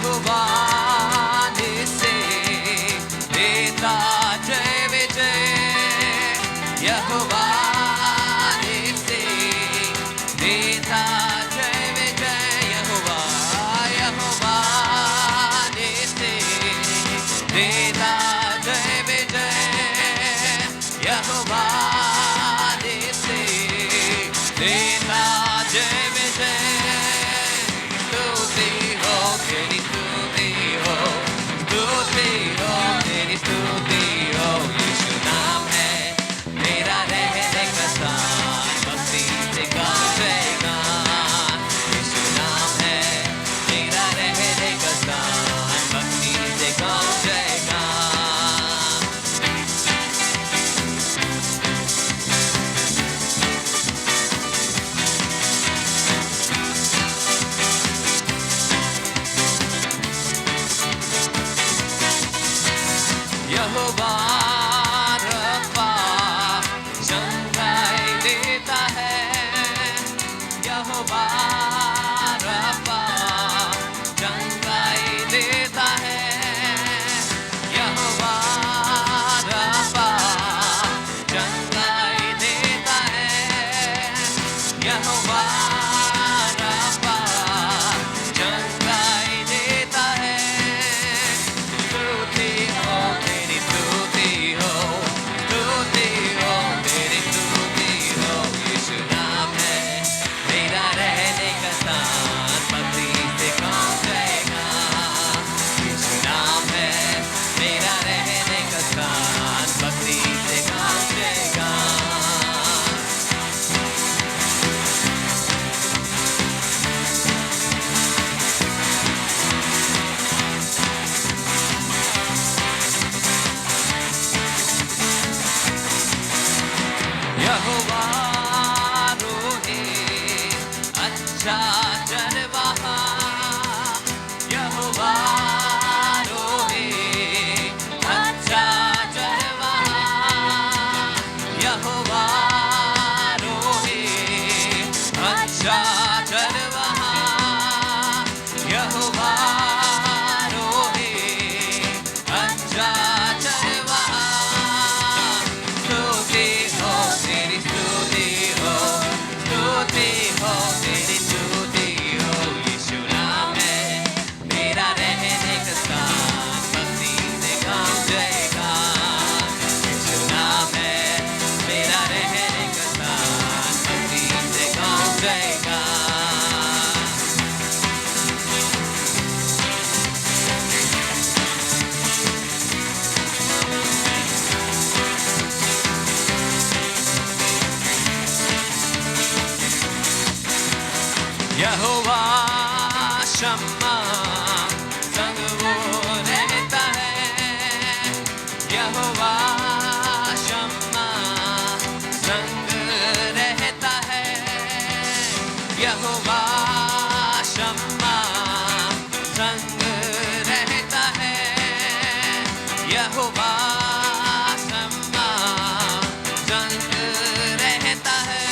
यहोवा निसे देता जय विजय यहोवा निसे देता जय विजय यहोवा यहोवा निसे देता जय विजय यहोवा निसे देता जय विजय स्तुति हो तेरी स्तुति हो तेरी स्तुति हो यीशु नाम है मेरा रहने का स्थान भक्ति से गूंजेगा यीशु नाम है मेरा रहने का स्थान भक्ति से गूंजेगा यहोवा रब्बा चंगाई देता है यहोवा रब्बा चंगाई देता है यहोवा रब्बा चंगाई देता है यहोवा रब्बा चंगाई देता है स्तुति हो तेरी स्तुति हो तेरी स्तुति हो यीशु नाम है मेरा रहने का स्थान भक्ति से गूंजेगा यीशु नाम है मेरा रहने का स्थान भक्ति से गूंजेगा यहोवा रोहे अच्छा चरवाहा यहोवा रोहे अच्छा चरवाहा यहोवा रोहे अच्छा चरवाहा यहोवा रोहे अच्छा चरवाहा स्तुति हो तेरी स्तुति हो तेरी स्तुति हो यीशु नाम है मेरा रहने का स्थान भक्ति से गूंजेगा यीशु नाम है मेरा रहने का स्थान भक्ति से गूंजेगा यहोवा शम्मा संग वो रहता है यहोवा शम्मा संग रहता है यहोवा शम्मा संग रहता है यहोवा शम्मा संग रहता है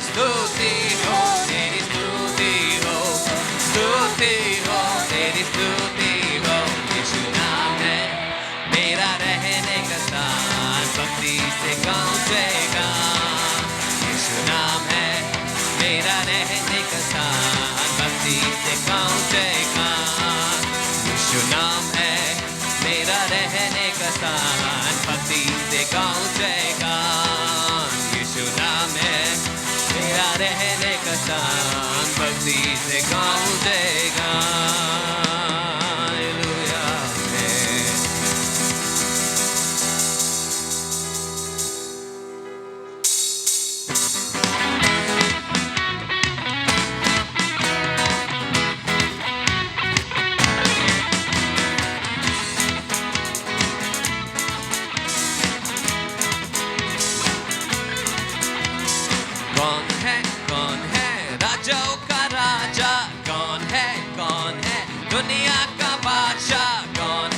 स्तुति हो तेरी स्तुति हो तेरी स्तुति हो यीशु नाम है मेरा रहने का स्थान भक्ति से गूंजेगा यीशु नाम है मेरा रहने का स्थान भक्ति से गूंजेगा यीशु नाम है मेरा रहने का स्थान भक्ति से गूंजेगा यीशु नाम है मेरा रहने का स्थान भक्ति से गूंजेगा हालेलुया कौन है राजाओं का राजा कौन है दुनिया का बादशाह कौन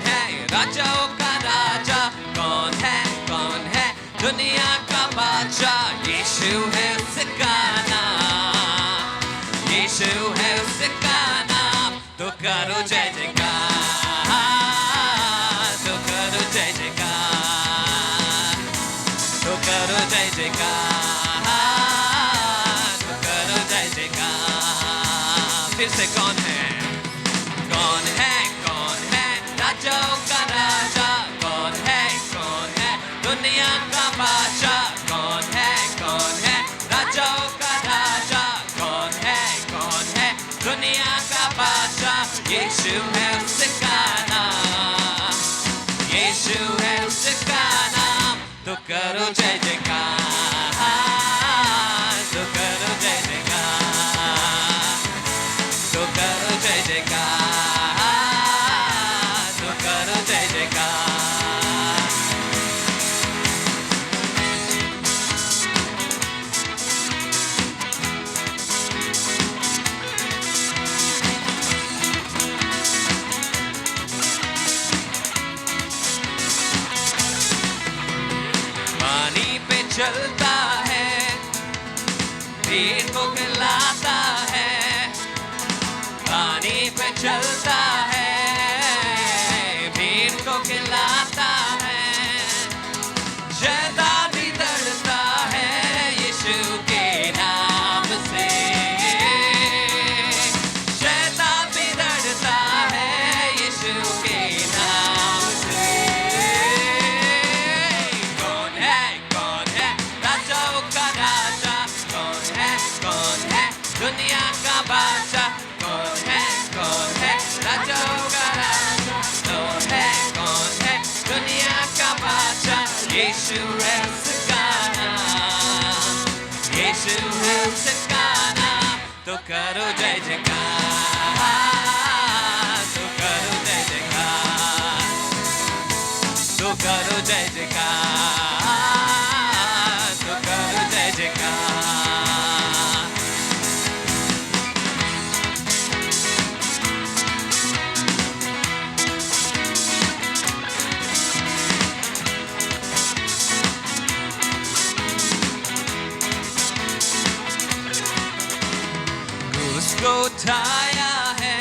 है राजाओं का राजा कौन है दुनिया का बादशाह यीशु है उसका नाम यीशु है उसका नाम से कौन है राजाओं का राजा कौन है दुनिया का बादशाह कौन है राजाओं का राजा कौन है दुनिया का बादशाह यीशु है उसका नाम यीशु है उसका नाम तो करो जय जयकार तो करो जय जयकार तो करो जय जयकार तो करो जय जयकार चलता है भीड़ को खिलाता है पानी पे चलता है भीड़ को खिलाता है शैतान भी डरता है यीशु के नाम से शैतान भी डरता है यीशु के नाम से दुनिया का बादशाह कौन है राजाओं का राजा कौन है दुनिया का बादशाह यीशु है उसका नाम यीशु है उसका नाम तो करो जय जयकार तो करो जय जयकार तो करो जय जयकार तो करो जय जयकार को उठाया है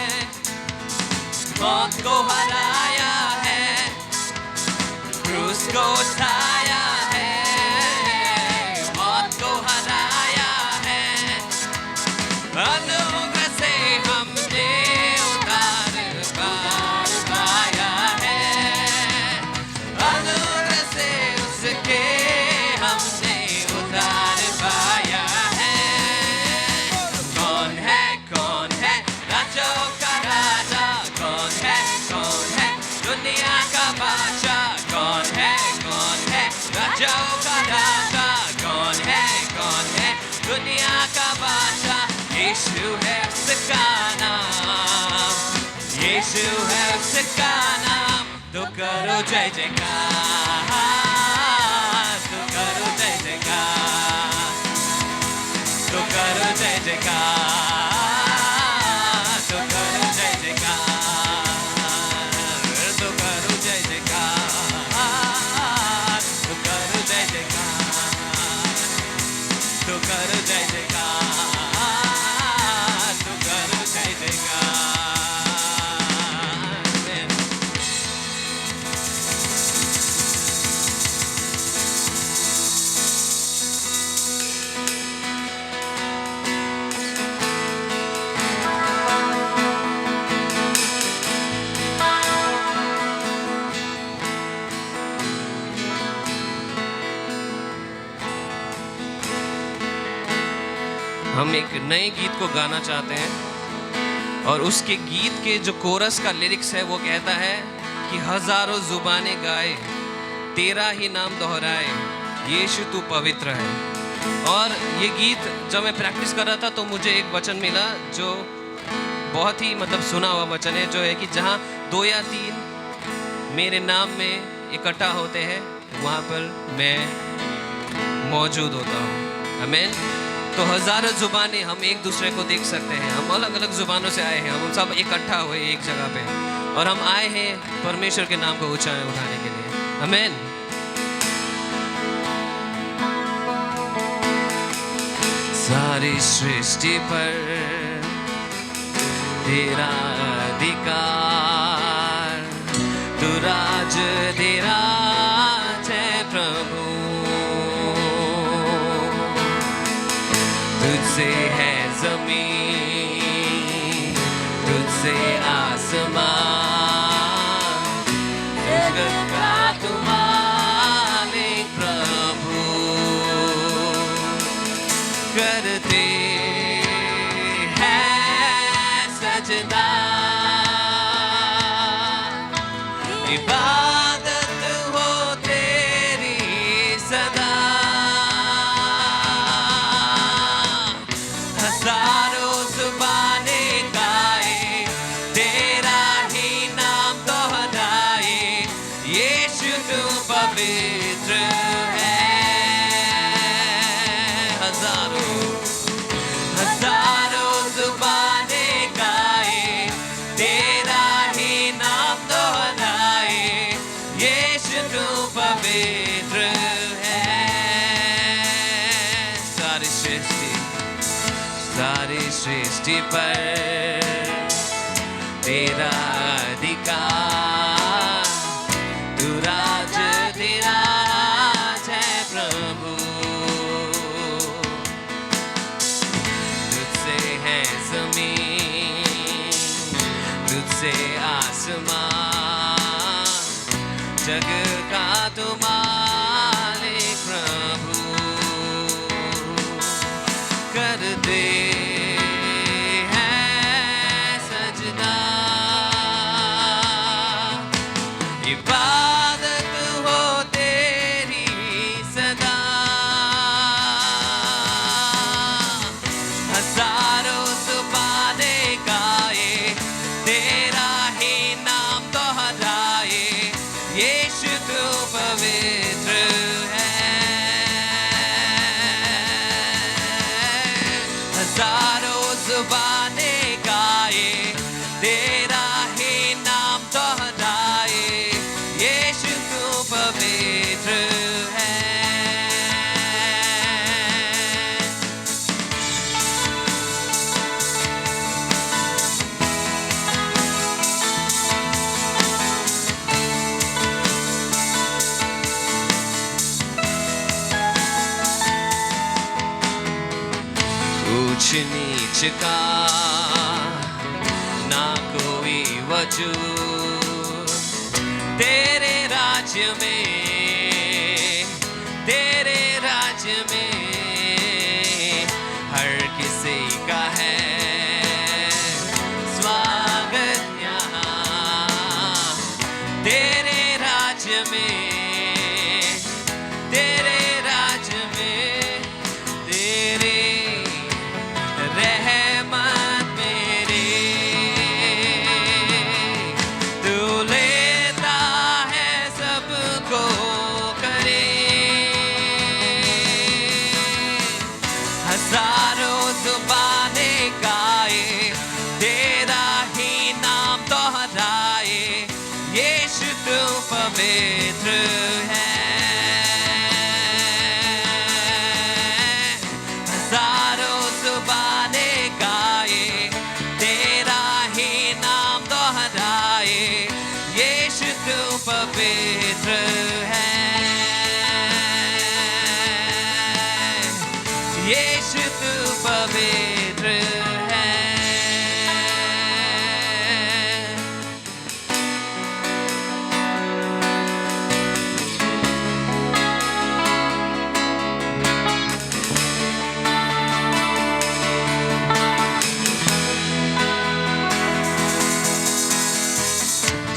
मौत को हराया है क्रूस को उठाया है मौत को हराया है अनुग्रह से हमने उद्धार पाया है अनुग्रह से उसके हमने उद्धार पाया है दुनिया का बादशाह कौन है राजाओं का राजा कौन है दुनिया का बादशाह यीशु है उसका नाम यीशु है उसका नाम तो करो जय जयकार तो करो जय जयकार तो करो जय जयकार तो करो जय जयकार तो करो जय जयकार तो करो जय जयकार तो करो जय जयकार तो करो जय जयकार हम एक नए गीत को गाना चाहते हैं और उसके गीत के जो कोरस का लिरिक्स है वो कहता है कि हजारों जुबानें गाए तेरा ही नाम दोहराए यीशु तू पवित्र है। और ये गीत जब मैं प्रैक्टिस कर रहा था तो मुझे एक वचन मिला जो बहुत ही सुना हुआ वचन है, जो है कि जहाँ 2 या 3 मेरे नाम में इकट्ठा होते हैं वहाँ पर मैं मौजूद होता हूँ। आमीन। तो हजारों जुबानें हम एक दूसरे को देख सकते हैं। हम अलग अलग जुबानों से आए हैं, हम सब इकट्ठा हुए एक जगह पे और हम आए हैं परमेश्वर के नाम को ऊंचा उठाने के लिए। आमीन। सारी सृष्टि पर तेरा अधिकार, तू राज तेरा है प्रभु, तुझसे है जमीन तुझसे आसमान जगत का तू मालिक प्रभु करते हैं सजदा इबादत हो तेरी सदा हजारों जुबाने गाए तेरा ही नाम दोहराए यीशु तू पवित्र है हजारों जुबाने गाए तेरा ही नाम दोहराए यीशु तू पवित्र है सारी सृष्टि पर तेरा अधिकार तू राज है प्रभु तुझसे है ज़मीन तुझसे आसमान जग का तू मालिक प्रभु कर दे इबादत हो तेरी सदा हजारों जुबाने गाए तेरा ही नाम दोहराए यीशु तू पवित्र है हजारों जुबाने गाए तेरा ही नाम दोहराए यीशु तू पवित्र है ऊंच नीच का ना कोई वजूद तेरे राज्य में हर किसी का है स्वागत यहाँ तेरे राज्य में तेरे रहमत मेरे तू लेता है सबको करे हजारों जुबाने गाए तेरा ही नाम दोहराए यीशु तू पवित्र है हजारों जुबाने गाए तेरा ही नाम दोहराए यीशु तू पवित्र है यीशु तू पवित्र है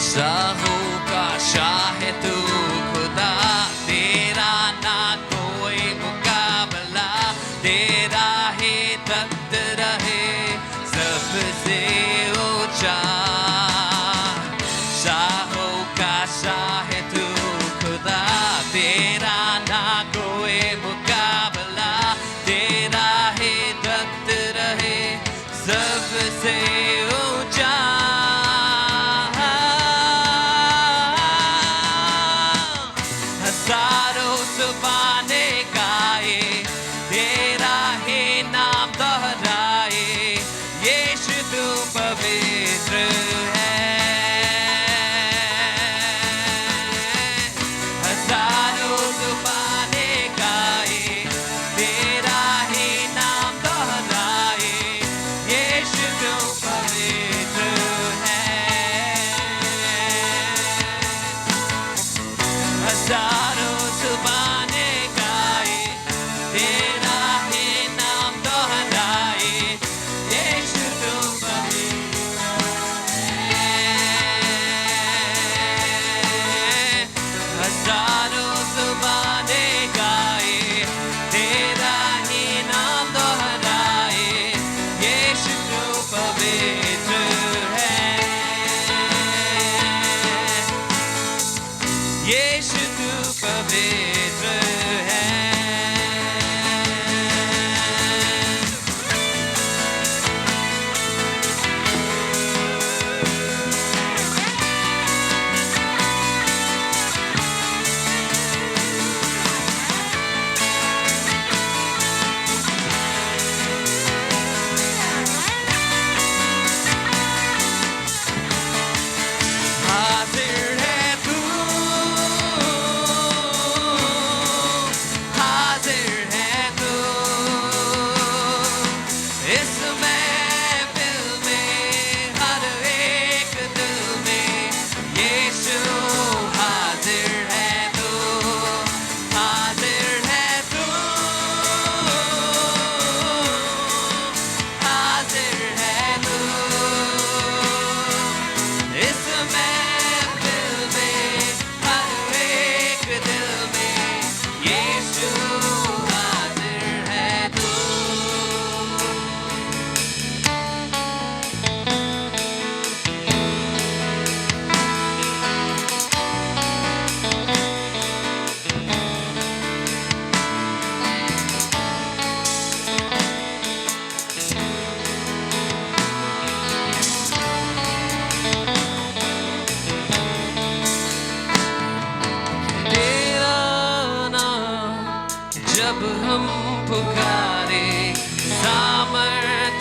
शाहों का शाह है तू खुदा तेरा ना कोई मुकाबला तेरा ही तख्त रहे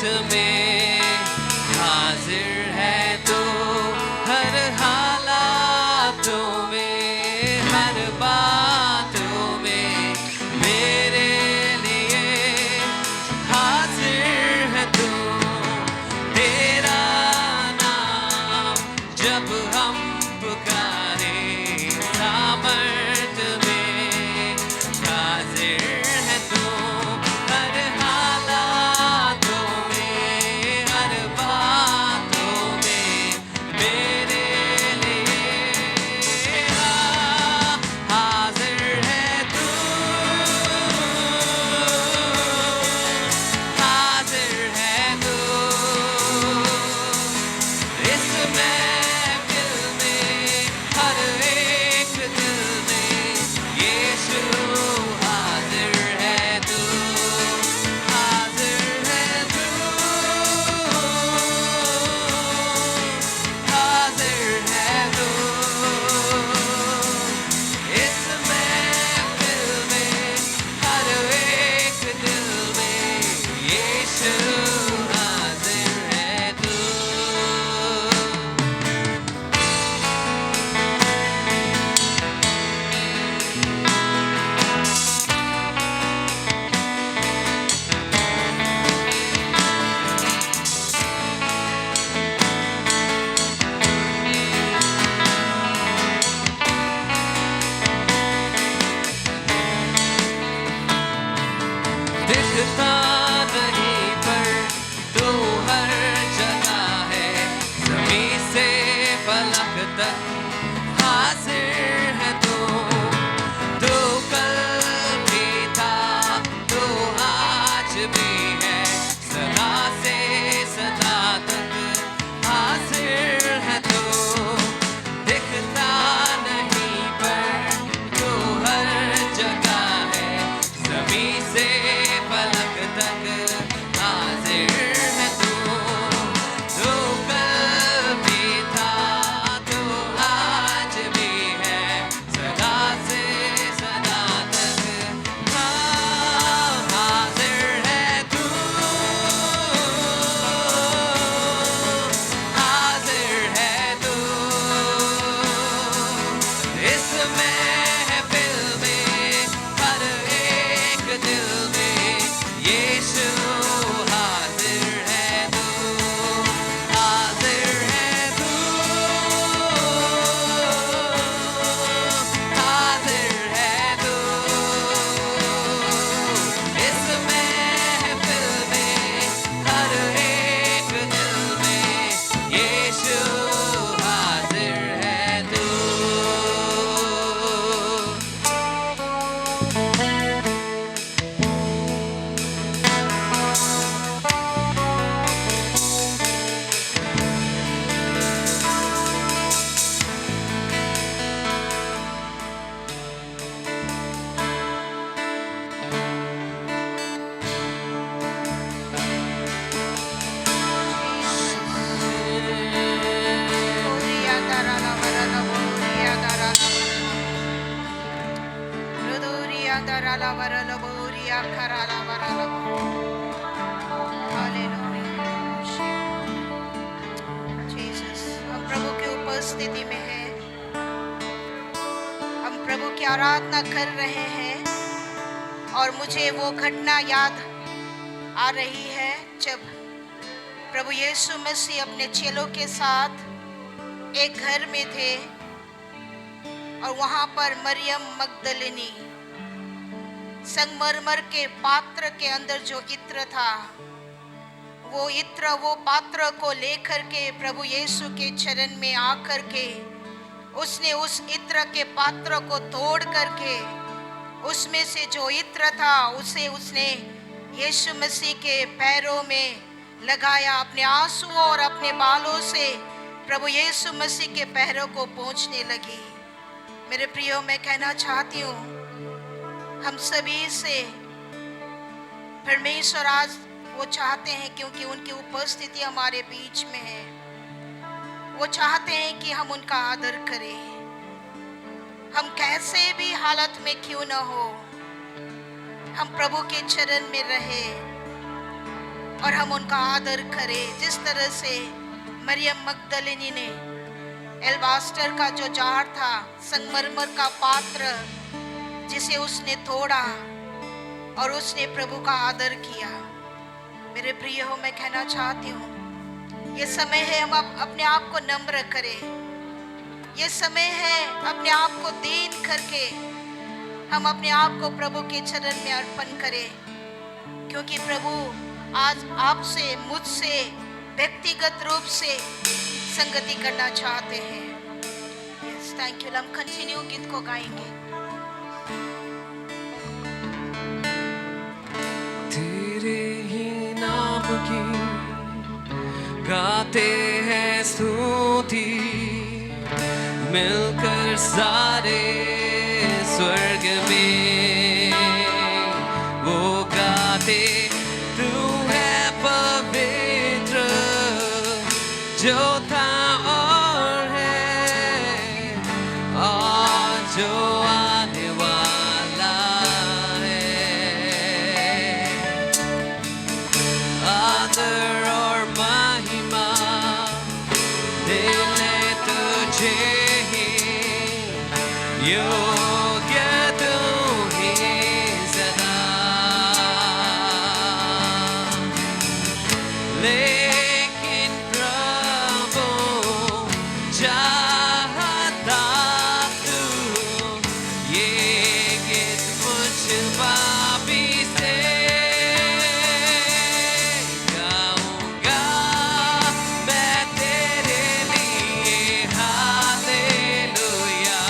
में हाजिर है तू, हर हालातों में, हर बातों में मेरे लिए हाजिर है तू। तेरा नाम जब हम पुकारे, सामर्थ में हाजिर है तू, हर हालातों में, हर बातों में मेरे लिए हाजिर है तू, हाजिर है तू। इस महफिल में, हर एक दिल में यीशु हाजिर है तू, हाजिर है तू, हाजिर है तू। इस महफिल में, हर एक दिल में यीशु हाजिर है तू। दिखता नहीं पर तू हर जगह है, ज़मीं से फलक तक हाजिर है तू। तू कल भी था, तू आज भी है, सदा से सदा तक हाजिर है तू। दिखता नहीं पर तू हर जगह है, ज़मीं से फलक तक हाजिर है तू। तू कल भी था, तू आज भी है, सदा से सदा तक हाजिर है तू, हाजिर है तू। इस महफिल में, हर एक दिल में यीशु हाजिर है तू, हाजिर है तू, हाजिर है तू। इस महफिल में, हर एक दिल में यीशु हाजिर है तू। जीसस, हम प्रभु की उपस्थिति में हैं, हम प्रभु की आराधना कर रहे हैं और मुझे वो घटना याद आ रही है जब प्रभु यीशु मसीह अपने चेलों के साथ एक घर में थे और वहां पर मरियम मगदलिनी संगमरमर के पात्र के अंदर जो इत्र था, वो पात्र को लेकर के प्रभु यीशु के चरण में आकर के उसने उस इत्र के पात्र को तोड़ करके उसमें से जो इत्र था उसे उसने यीशु मसीह के पैरों में लगाया। अपने आंसुओं और अपने बालों से प्रभु यीशु मसीह के पैरों को पोंछने लगी। मेरे प्रियो, मैं कहना चाहती हूँ, हम सभी से परमेश्वर आज वो चाहते हैं, क्योंकि उनकी उपस्थिति हमारे बीच में है, वो चाहते हैं कि हम उनका आदर करें। हम कैसे भी हालत में क्यों न हो, हम प्रभु के चरण में रहे। और हम उनका आदर करें। जिस तरह से मरियम मगदलिनी ने एल्बास्टर का जो जार था, संगमरमर का पात्र, जिसे उसने तोड़ा और उसने प्रभु का आदर किया। मेरे प्रिय हो, मैं कहना चाहती हूँ ये समय है हम अपने आप को नम्र करें। ये समय है अपने आप को दीन करके हम अपने आप को प्रभु के चरण में अर्पण करें, क्योंकि प्रभु आज आपसे, मुझसे व्यक्तिगत रूप से संगति करना चाहते हैं। Yes, thank you. हम कंटिन्यू गीत को गाएंगे। तेरे ही नाम की गाते हैं स्तुति, मिलकर सारे स्वर्ग में वो गाते, तू है पवित्र जो था और है और जो आने वाला है। आदर और महिमा देने तुझे ही, योग्य तू ही सदा। लेकिन प्रभु चाहता तू ये गीत मुझ पापी से गाऊंगा मैं तेरे लिए। Hallelujah,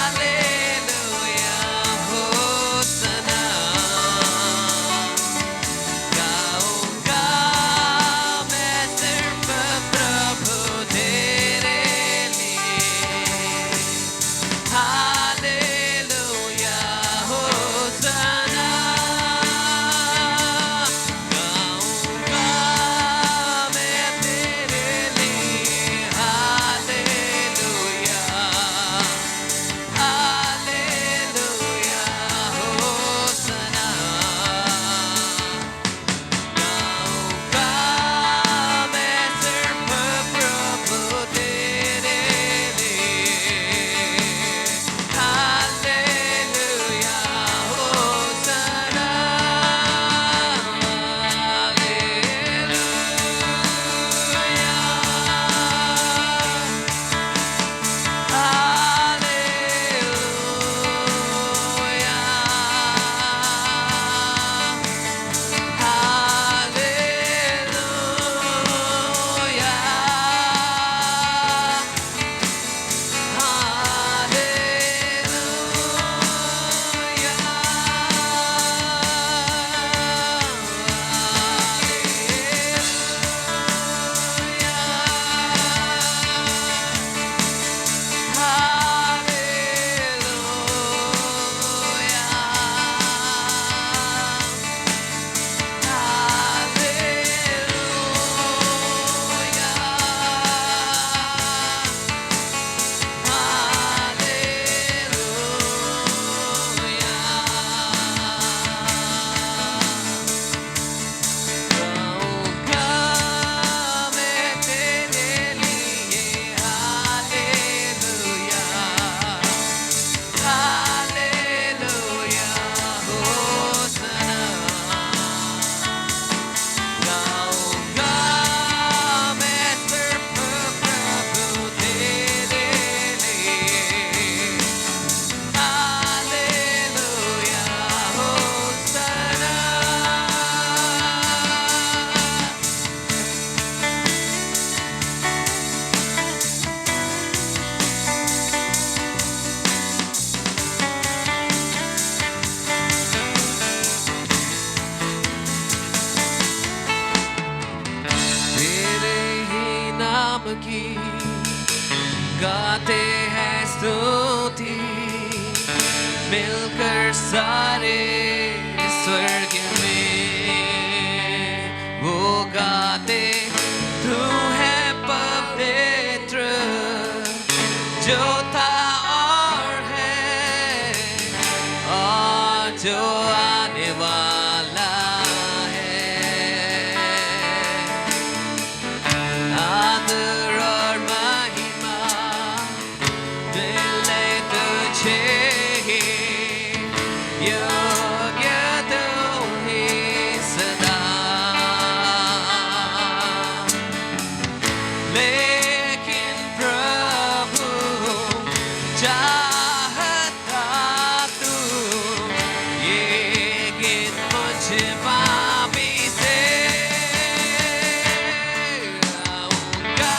hallelujah, होसना। गाऊंगा मैं सिर्फ प्रभु तेरे लिए। हालेलुया, होसना। गाऊंगा मैं तेरे लिए। Hallelujah, hallelujah, होसना। गाऊंगा मैं सिर्फ प्रभु तेरे लिए। हालेलुया, होसना। तेरे ही नाम की गाते हैं स्तुति, मिलकर सारे स्वर्ग में वो गाते, तू है पवित्र जो था और है और जो आने वाला पापी से आऊंगा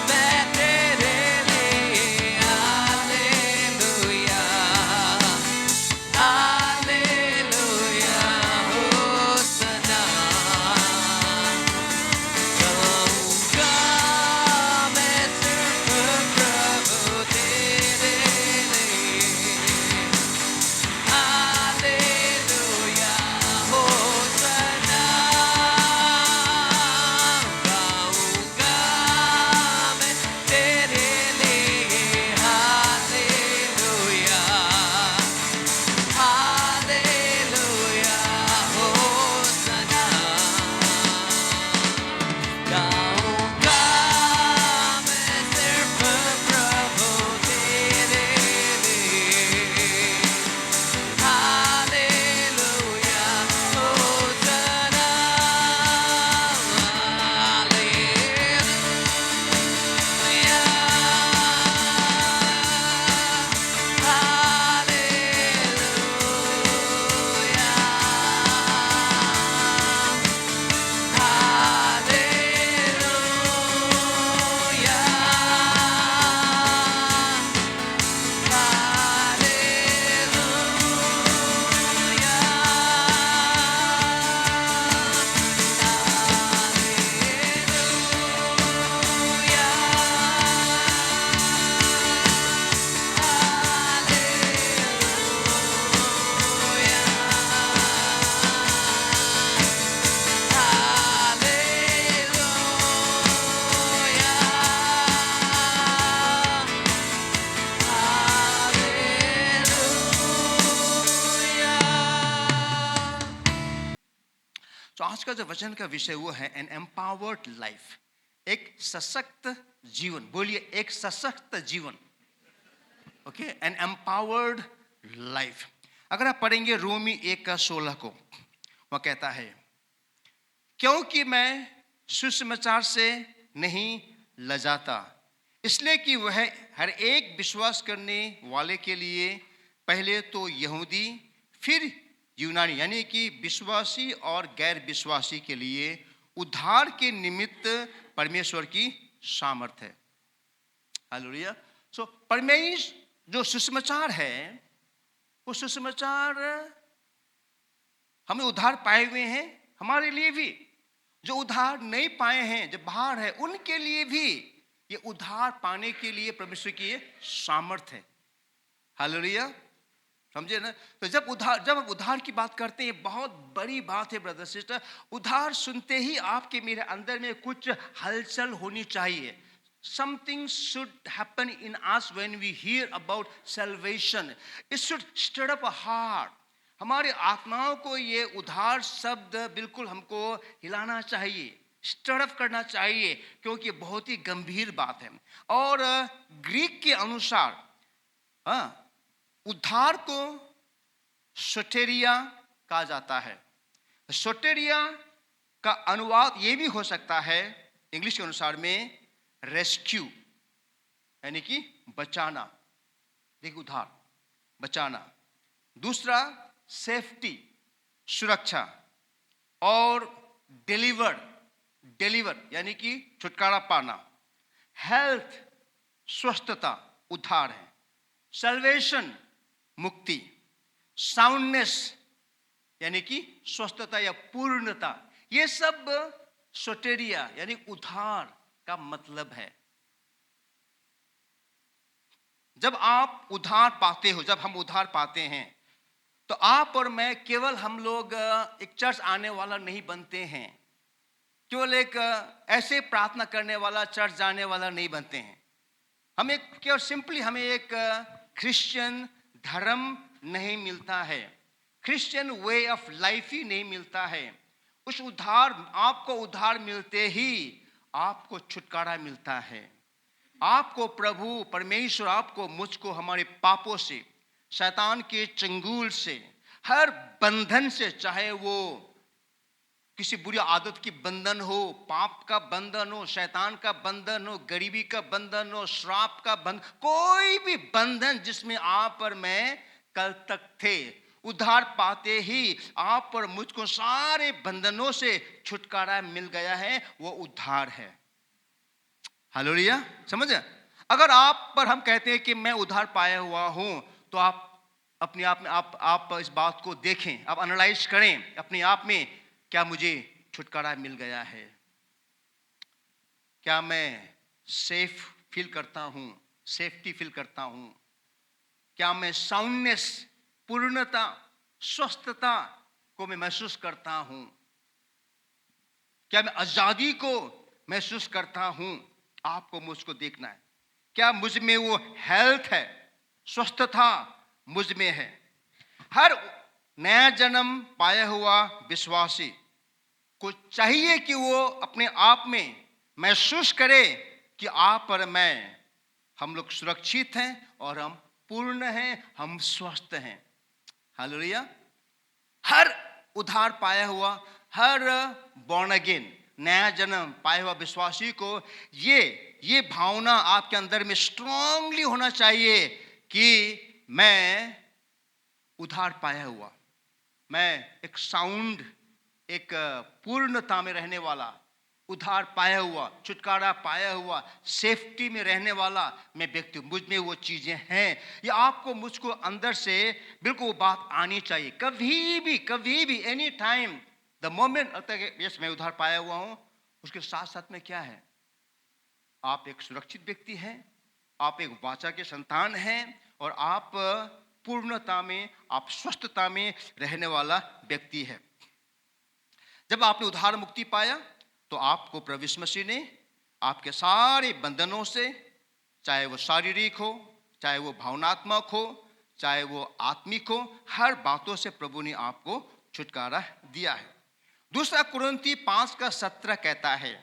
मैं तेरे लिए हालेलुया हालेलुया होसना गाऊंगा मैं सिर्फ प्रभु तेरे लिए हालेलुया होसना गाऊंगा मैं तेरे लिए हालेलुया हालेलुया होसना गाऊंगा मैं सिर्फ प्रभु तेरे लिए हालेलुया होसना तो आज का जो वचन का विषय वो है एन एम्पावर्ड लाइफ, एक सशक्त जीवन। बोलिए एक सशक्त जीवन। Okay, an empowered life. अगर आप पढ़ेंगे रोमी 1:16 को, वह कहता है क्योंकि मैं सुसमाचार से नहीं लजाता, इसलिए कि वह हर एक विश्वास करने वाले के लिए पहले तो यहूदी फिर यूनानी यानी कि विश्वासी और गैर विश्वासी के लिए उद्धार के निमित्त परमेश्वर की सामर्थ है। हालेलुया। सो परमेश्वर जो सुसमाचार है, वो सुसमाचार हमें उद्धार पाए हुए हैं, हमारे लिए भी। जो उद्धार नहीं पाए हैं, जो बाहर है, उनके लिए भी ये उद्धार पाने के लिए परमेश्वर की ये सामर्थ है। हालेलुया, समझे ना। तो जब हम उद्धार की बात करते हैं, बहुत बड़ी बात है ब्रदर सिस्टर। उद्धार सुनते ही आपके मेरे अंदर में कुछ हलचल होनी चाहिए। Something should happen in us when we hear about salvation. It should stir up a heart. हमारे आत्माओं को ये उद्धार शब्द बिल्कुल हमको हिलाना चाहिए, स्टर अप करना चाहिए, क्योंकि ये बहुत ही गंभीर बात है। और ग्रीक के अनुसार उद्धार को सोटेरिया कहा जाता है। सोटेरिया का अनुवाद ये भी हो सकता है इंग्लिश के अनुसार में रेस्क्यू, यानी कि बचाना। देखिए, उद्धार बचाना। दूसरा सेफ्टी, सुरक्षा। और डिलीवर यानी कि छुटकारा पाना। हेल्थ, स्वस्थता उद्धार है। सल्वेशन, मुक्ति। साउंडनेस यानी कि स्वस्थता या पूर्णता। ये सब सोटेरिया यानी उद्धार का मतलब है। जब आप उद्धार पाते हो, जब हम उद्धार पाते हैं, तो आप और मैं केवल हम लोग एक चर्च आने वाला नहीं बनते हैं, केवल एक ऐसे प्रार्थना करने वाला, चर्च जाने वाला नहीं बनते हैं। हम एक केवल सिंपली हमें एक क्रिश्चियन धर्म नहीं मिलता है, क्रिश्चियन वे ऑफ लाइफ ही नहीं मिलता है। उस उद्धार, आपको उद्धार मिलते ही आपको छुटकारा मिलता है। आपको प्रभु परमेश्वर, आपको मुझको हमारे पापों से, शैतान के चंगुल से, हर बंधन से, चाहे वो किसी बुरी आदत की बंधन हो, पाप का बंधन हो, शैतान का बंधन हो, गरीबी का बंधन हो, श्राप का बंधन, कोई भी बंधन जिसमें आप और मैं कल तक थे, उद्धार पाते ही आप पर मुझको सारे बंधनों से छुटकारा मिल गया है, वो उद्धार है। हालेलुया, समझे? अगर आप पर हम कहते हैं कि मैं उद्धार पाया हुआ हूं, तो आप अपने आप में आप इस बात को देखें, आप एनालाइज करें अपने आप में, क्या मुझे छुटकारा मिल गया है? क्या मैं सेफ फील करता हूं, सेफ्टी फील करता हूं? क्या मैं साउंडनेस, पूर्णता, स्वस्थता को मैं महसूस करता हूं? क्या मैं आजादी को महसूस करता हूं? आपको मुझको देखना है। क्या मुझ में वो हेल्थ है, स्वस्थता मुझ में है? हर नया जन्म पाया हुआ विश्वासी को चाहिए कि वो अपने आप में महसूस करे कि आप और मैं, हम लोग सुरक्षित हैं और हम पूर्ण हैं, हम स्वस्थ हैं। हालेलुया। हर उद्धार पाया हुआ, हर बॉर्न अगेन, नया जन्म पाया हुआ विश्वासी को ये भावना आपके अंदर में स्ट्रांगली होना चाहिए कि मैं उद्धार पाया हुआ, मैं एक साउंड, एक पूर्णता में रहने वाला, उद्धार पाया हुआ, छुटकारा पाया हुआ, सेफ्टी में रहने वाला मैं व्यक्ति हूं। मुझ में वो चीजें हैं। ये आपको मुझको अंदर से बिल्कुल वो बात आनी चाहिए। कभी भी एनी टाइम, द मोमेंट लगता है कि यस मैं उद्धार पाया हुआ हूं, उसके साथ साथ में क्या है? आप एक सुरक्षित व्यक्ति हैं, आप एक वाचा के संतान हैं, और आप पूर्णता में, आप स्वस्थता में रहने वाला व्यक्ति है। जब आपने उद्धार मुक्ति पाया तो आपको प्रभु यीशु मसीह ने आपके सारे बंधनों से, चाहे वो शारीरिक हो, चाहे वो भावनात्मक हो, चाहे वो आत्मिक हो, हर बातों से प्रभु ने आपको छुटकारा दिया है। दूसरा कुरिन्थी 5:17 कहता है,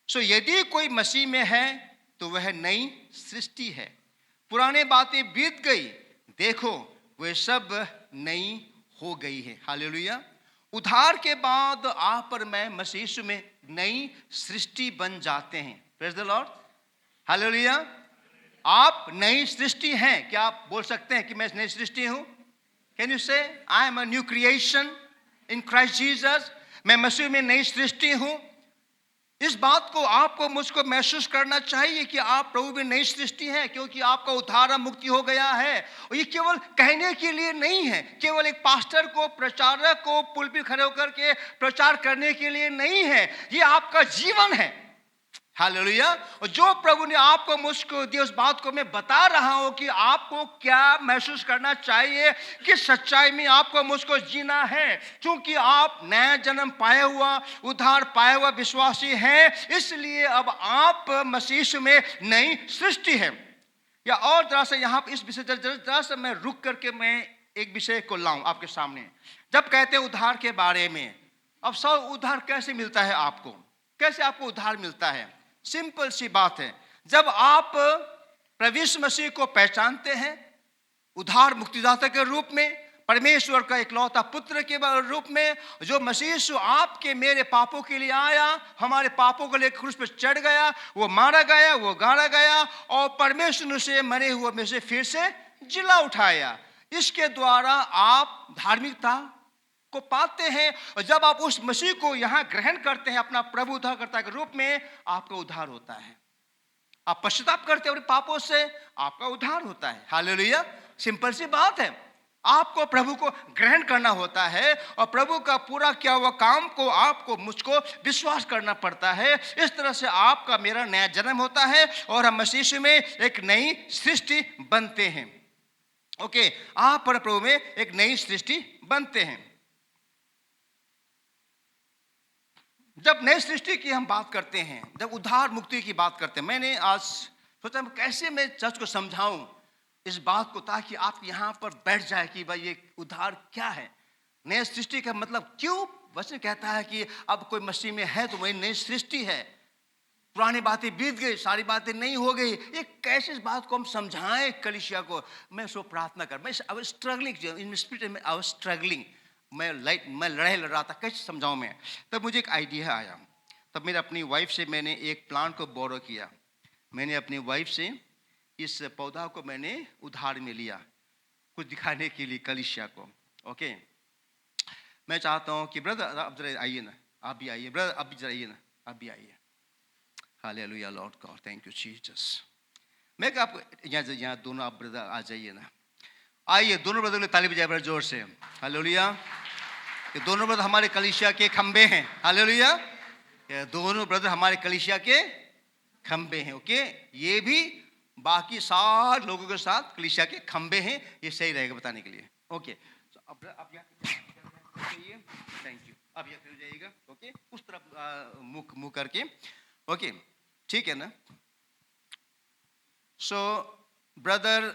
सो यदि कोई मसीह में है तो वह नई सृष्टि है, पुराने बातें बीत गई, देखो वे सब नई हो गई है। हालेलुया। उद्धार के बाद आप और मैं मसीह यीशु में नई सृष्टि बन जाते हैं। Praise the Lord. हालेलुया। आप नई सृष्टि हैं। क्या आप बोल सकते हैं कि मैं नई सृष्टि हूं? कैन यू से I am a new creation in Christ Jesus? मैं मसीह में नई सृष्टि हूं। इस बात को आपको मुझको महसूस करना चाहिए कि आप प्रभु में नई सृष्टि हैं, क्योंकि आपका उद्धार मुक्ति हो गया है। और ये केवल कहने के लिए नहीं है, केवल एक पास्टर को, प्रचारक को पुलपिट खड़े होकर के प्रचार करने के लिए नहीं है, ये आपका जीवन है। हालेलुया। और जो प्रभु ने आपको मुझको दिया, उस बात को मैं बता रहा हूं कि आपको क्या महसूस करना चाहिए, किस सच्चाई में आपको मुझको जीना है। क्योंकि आप नया जन्म पाया हुआ, उद्धार पाया हुआ विश्वासी हैं, इसलिए अब आप मसीह में नई सृष्टि है। या और तरह से यहाँ इस विषय जरा से मैं रुक करके मैं एक विषय को लाऊं आपके सामने। जब कहते हैं उद्धार के बारे में, अब सब उद्धार कैसे मिलता है आपको? कैसे आपको उद्धार मिलता है? सिंपल सी बात है, जब आप प्रभु यीशु मसीह को पहचानते हैं उद्धार मुक्तिदाता के रूप में, परमेश्वर का इकलौता पुत्र के रूप में, जो मसीह यीशु आपके मेरे पापों के लिए आया, हमारे पापों को लेकर क्रूस पर चढ़ गया, वो मारा गया, वो गाड़ा गया, और परमेश्वर ने उसे मरे हुए में से फिर से जिला उठाया। इसके द्वारा आप धार्मिकता को पाते हैं। और जब आप उस मसीह को यहां ग्रहण करते हैं अपना प्रभु उद्धारकर्ता के रूप में, आपका उद्धार होता है। आप पश्चाताप करते हैं अपने पापों से, आपका उद्धार होता है। हालेलुया। सिंपल सी बात है। आपको प्रभु को ग्रहण करना होता है, और प्रभु का पूरा किया हुआ काम को आपको मुझको विश्वास करना पड़ता है। इस तरह से आपका मेरा नया जन्म होता है, और हम मसीह में एक नई सृष्टि बनते हैं। ओके, आप और प्रभु में एक नई सृष्टि बनते हैं। जब नई सृष्टि की हम बात करते हैं, जब उद्धार मुक्ति की बात करते हैं, मैंने आज सोचा कैसे मैं चर्च को समझाऊं इस बात को, ताकि आप यहाँ पर बैठ जाए कि भाई ये उद्धार क्या है, नई सृष्टि का मतलब क्यों वचन कहता है कि अब कोई मसीह में है तो वही नई सृष्टि है, पुरानी बातें बीत गई, सारी बातें नहीं हो गई। ये कैसे इस बात को हम समझाएं कलीसिया को? मैं सो प्रार्थना कर, मैं I was struggling in spirit में, आई वाज स्ट्रगलिंग, मैं लड़ाई लड़ रहा था, कैसे समझाऊं मैं। तब मुझे एक आइडिया आया। तब मेरे अपनी वाइफ से मैंने एक प्लांट को बोरो किया। मैंने अपनी वाइफ से इस पौधा को मैंने उधार में लिया। कुछ दिखाने के लिए कलीसिया को। ओके, मैं चाहता हूँ कि ब्रदर आप जरा आइए ना, आप भी आइए ब्रदर, आप भी जरा आइए ना, आप भी आइए। Hallelujah Lord God, thank you Jesus. मैं क्या आपको यहाँ दोनों आप ब्रदर आ जाइए ना, आइए दोनों ब्रदर ने ताली बजाए बड़ा जोर से। हालेलुया। ये दोनों ब्रदर हमारे कलीसिया के खंबे हैं। हालेलुया। ये दोनों ब्रदर हमारे कलीसिया के खंबे हैं। ओके, ये भी बाकी सारे लोगों के साथ कलीसिया के खंबे हैं, ये सही रहेगा बताने के लिए। ओके, तो अब आप यहाँ थैंक यू, अब यहाँ फिर जाइएगा। ओके, उस तरफ मुंह करके। ओके, ठीक है ना। सो ब्रदर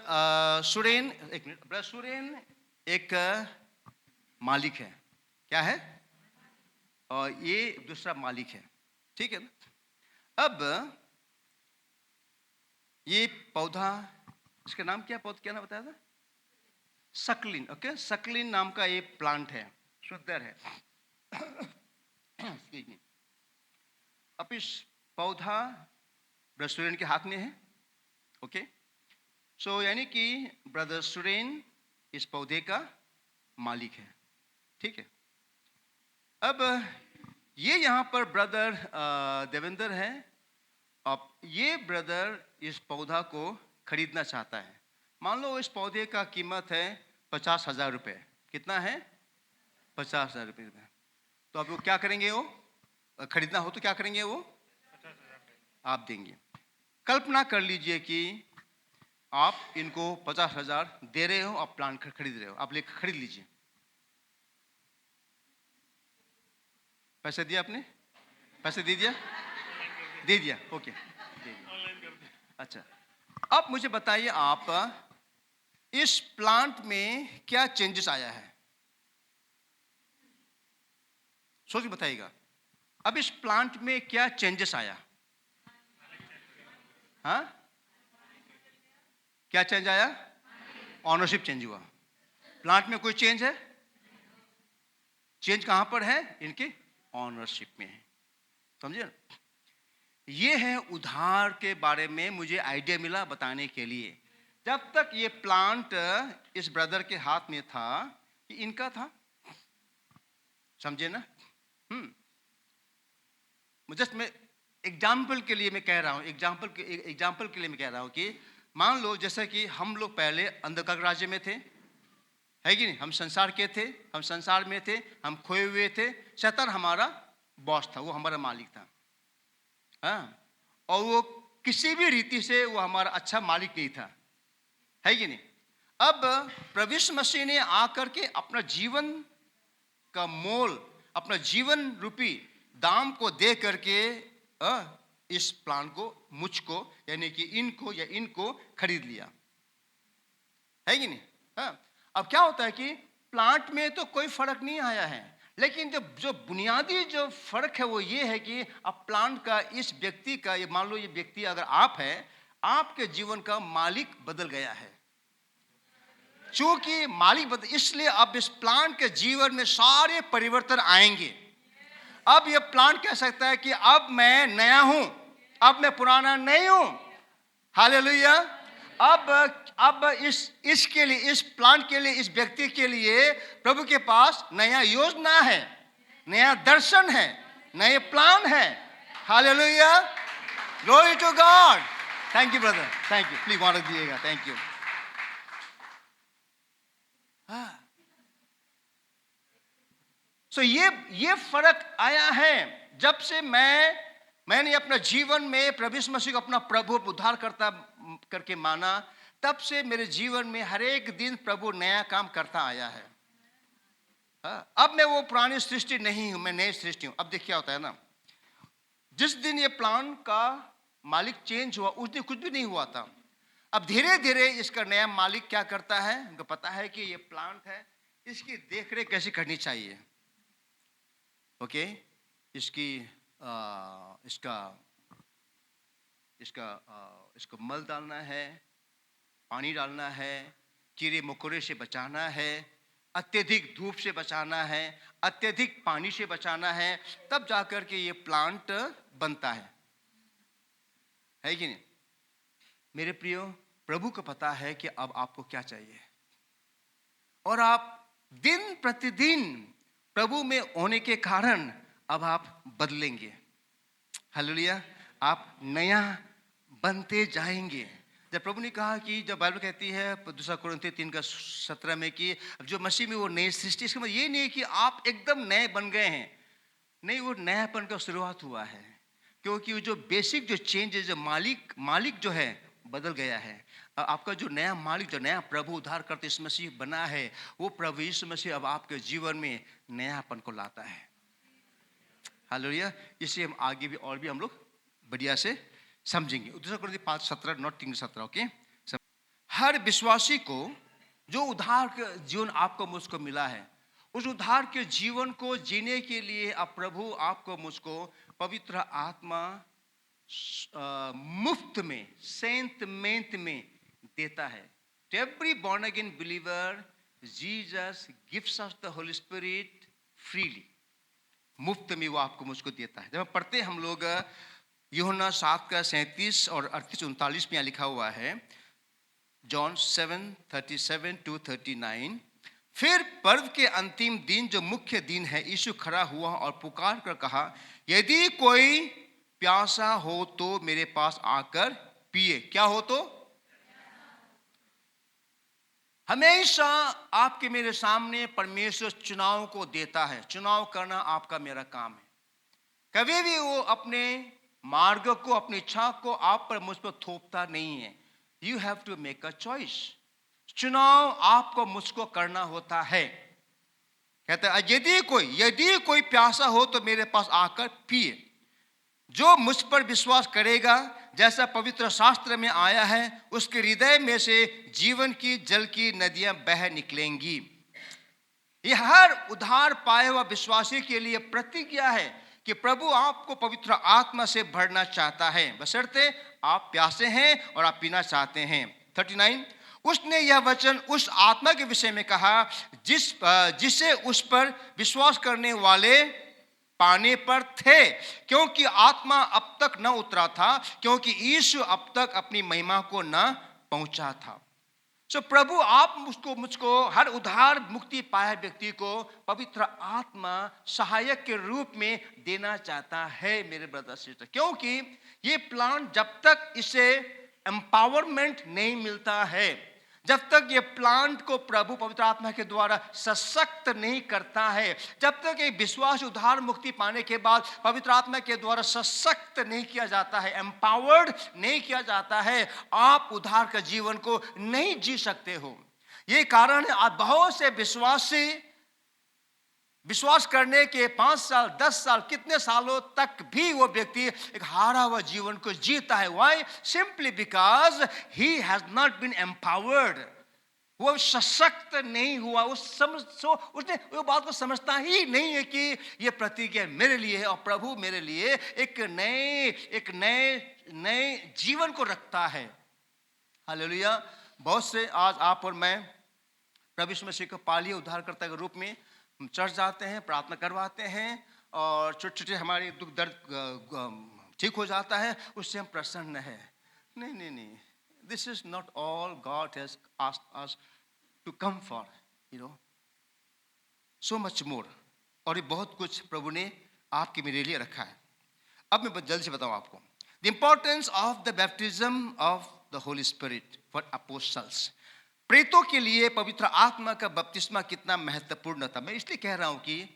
सुरेन, एक मिनट, ब्रदर सुरेन एक मालिक है, क्या है, और ये दूसरा मालिक है, ठीक है ना। अब ये पौधा, इसका नाम क्या, पौधा क्या नाम बताया था, सकलिन। ओके, सकलिन नाम का ये प्लांट है, सुंदर है। अब इस पौधा ब्रदर सुरेन के हाथ में है। ओके, सो यानी कि ब्रदर सुरेन इस पौधे का मालिक है, ठीक है। अब ये यहाँ पर ब्रदर देवेंद्र है। अब ये ब्रदर इस पौधा को खरीदना चाहता है। मान लो इस पौधे का कीमत है 50,000 रुपये। कितना है, 50,000 रुपये। तो अब वो क्या करेंगे, वो खरीदना हो तो क्या करेंगे, वो आप देंगे। कल्पना कर लीजिए कि आप इनको 50,000 दे रहे हो, आप प्लांट खरीद रहे हो, आप लेकर खरीद लीजिए। पैसे दिया आपने, पैसे दे दिया, दे दिया। ओके, दे दिया। अच्छा, अब मुझे बताइए आप इस प्लांट में क्या चेंजेस आया है, सोच के बताइएगा। अब इस प्लांट में क्या चेंजेस आया, हाँ, क्या चेंज आया, ऑनरशिप चेंज हुआ। प्लांट में कोई चेंज है, चेंज कहां पर है, इनके ऑनरशिप में है, समझे। ये है उधार के बारे में मुझे आइडिया मिला बताने के लिए। जब तक ये प्लांट इस ब्रदर के हाथ में था, ये इनका था, समझे ना। जस्ट मैं एग्जाम्पल के लिए मैं कह रहा हूँ, एग्जाम्पल के लिए मैं कह रहा हूँ कि मान लो जैसे कि हम लोग पहले अंधकार राज्य में थे, है कि नहीं, हम संसार के थे, हम संसार में थे, हम खोए हुए थे। शैतान हमारा बॉस था, वो हमारा मालिक था, हाँ, और वो किसी भी रीति से वो हमारा अच्छा मालिक नहीं था, है कि नहीं। अब प्रभु यीशु मसीह ने आकर के अपना जीवन का मोल, अपना जीवन रूपी दाम को दे करके इस प्लान को, मुझको यानी कि इनको या इनको खरीद लिया, है कि नहीं। हाँ, अब क्या होता है कि प्लांट में तो कोई फर्क नहीं आया है, लेकिन जो बुनियादी जो फर्क है वो ये है कि अब प्लांट का, इस व्यक्ति का, ये मान लो ये व्यक्ति अगर आप है, आपके जीवन का मालिक बदल गया है। चूंकि मालिक बदल, इसलिए अब इस प्लांट के जीवन में सारे परिवर्तन आएंगे। अब ये प्लांट कह सकता है कि अब मैं नया हूं, अब मैं पुराना नहीं हूं। हालेलुया। अब इसके लिए, इस प्लांट के लिए, इस व्यक्ति के लिए प्रभु के पास नया योजना है, नया दर्शन है, नए प्लान है। Hallelujah, glory to God. Thank you brother, thank you, please वहां रख दिएगा, थैंक यू। सो ये फर्क आया है जब से मैंने अपना जीवन में प्रभु यीशु मसीह को अपना प्रभु उद्धार करता करके माना। तब से मेरे जीवन में हर एक दिन प्रभु नया काम करता आया है। अब मैं वो पुरानी सृष्टि नहीं हूं, मैं नई सृष्टि हूं। अब देखिए क्या होता है ना, जिस दिन ये प्लान का मालिक चेंज हुआ उस दिन कुछ भी नहीं हुआ था। अब धीरे धीरे इसका नया मालिक क्या करता है, उनको पता है कि ये प्लांट है, इसकी देखरेख कैसे करनी चाहिए। ओके, इसको मल डालना है, पानी डालना है, कीड़े मकोड़े से बचाना है, अत्यधिक धूप से बचाना है, अत्यधिक पानी से बचाना है, तब जाकर के ये प्लांट बनता है कि नहीं। मेरे प्रियो, प्रभु को पता है कि अब आपको क्या चाहिए। और आप दिन प्रतिदिन प्रभु में होने के कारण अब आप बदलेंगे। हालेलुया, आप नया बनते जाएंगे। जब प्रभु ने कहा कि जब बाइबल कहती है 2 कुरिन्थियों 3:17 में कि जो मसीह में वो नई सृष्टि, इसका मतलब ये नहीं है कि आप एकदम नए बन गए हैं, नहीं, वो नयापन का शुरुआत हुआ है। क्योंकि वो जो बेसिक जो चेंज है, जो मालिक जो है बदल गया है। आपका जो नया मालिक, जो नया प्रभु उद्धार करते इस मसीह बना है, वो प्रभु यीशु मसीह अब आपके जीवन में नयापन को लाता है। हालेलुया, इसे हम आगे भी और भी हम लोग बढ़िया से समझेंगे। 2 कुरिन्थियों 5:17 नॉट 3:17, ओके। हर विश्वासी को जो उद्धार का जीवन आपको मुझको मिला है, उस उद्धार के जीवन को जीने के लिए अब प्रभु आपको मुझको पवित्र आत्मा मुफ्त में, सेंट मेंट में देता है। To every born again believer, Jesus gives us the Holy Spirit freely. मुफ्त में वो आपको मुझको देता है। जब हम पढ़ते हैं हम लोग यूहन्ना 7:37 और 38-39 में लिखा हुआ है, जॉन 7:37-39, फिर पर्व के अंतिम दिन जो मुख्य दिन है, यीशु खड़ा हुआ और पुकार कर कहा, यदि कोई प्यासा हो तो मेरे पास आकर पिए। क्या हो तो? हमेशा आपके मेरे सामने परमेश्वर चुनाव को देता है। चुनाव करना आपका मेरा काम है। कभी भी वो अपने मार्ग को, अपनी इच्छा को आप पर मुझ पर थोपता नहीं है। You have to make a choice. चुनाव आपको मुझको करना होता है। कहता है यदि कोई प्यासा हो तो मेरे पास आकर पिए। जो मुझ पर विश्वास करेगा, जैसा पवित्र शास्त्र में आया है, उसके हृदय में से जीवन की जल की नदियां बह निकलेंगी। यह हर उद्धार पाए हुआ विश्वासी के लिए प्रतिज्ञा है कि प्रभु आपको पवित्र आत्मा से भरना चाहता है, बशर्ते आप प्यासे हैं और आप पीना चाहते हैं। 39, उसने यह वचन उस आत्मा के विषय में कहा जिसे उस पर विश्वास करने वाले पाने पर थे, क्योंकि आत्मा अब तक न उतरा था, क्योंकि यीशु अब तक अपनी महिमा को न पहुंचा था। सो प्रभु आप मुझको हर उद्धार मुक्ति पाए व्यक्ति को पवित्र आत्मा सहायक के रूप में देना चाहता है मेरे ब्रदर सिस्टर। क्योंकि ये प्लान जब तक इसे एम्पावरमेंट नहीं मिलता है, जब तक ये प्लांट को प्रभु पवित्र आत्मा के द्वारा सशक्त नहीं करता है, जब तक एक विश्वास उद्धार मुक्ति पाने के बाद पवित्र आत्मा के द्वारा सशक्त नहीं किया जाता है, एम्पावर्ड नहीं किया जाता है, आप उद्धार का जीवन को नहीं जी सकते हो। ये कारण है आज बहुत से विश्वासी विश्वास करने के 5 साल 10 साल कितने सालों तक भी वो व्यक्ति एक हारा हुआ जीवन को जीता है। Why? Simply because he has not been empowered. वो सशक्त नहीं हुआ, उसने वो बात को समझता ही नहीं है कि ये प्रतिज्ञा मेरे लिए है और प्रभु मेरे लिए एक नए जीवन को रखता है। हालेलुया। बहुत से आज आप और मैं प्रभु यीशु मसीह को पालिए उद्धारकर्ता के रूप में चर्च जाते हैं, प्रार्थना करवाते हैं और छोटे छोटे हमारे दुख दर्द ठीक हो जाता है, उससे हम प्रसन्न है। नहीं, this is not all God has asked us to come for, so much more. और ये बहुत कुछ प्रभु ने आपके मेरे लिए रखा है। अब मैं जल्दी से बताऊं आपको the importance of the baptism of the Holi spirit for apostles. प्रेरितों के लिए पवित्र आत्मा का बपतिस्मा कितना महत्वपूर्ण था। मैं इसलिए कह रहा हूं कि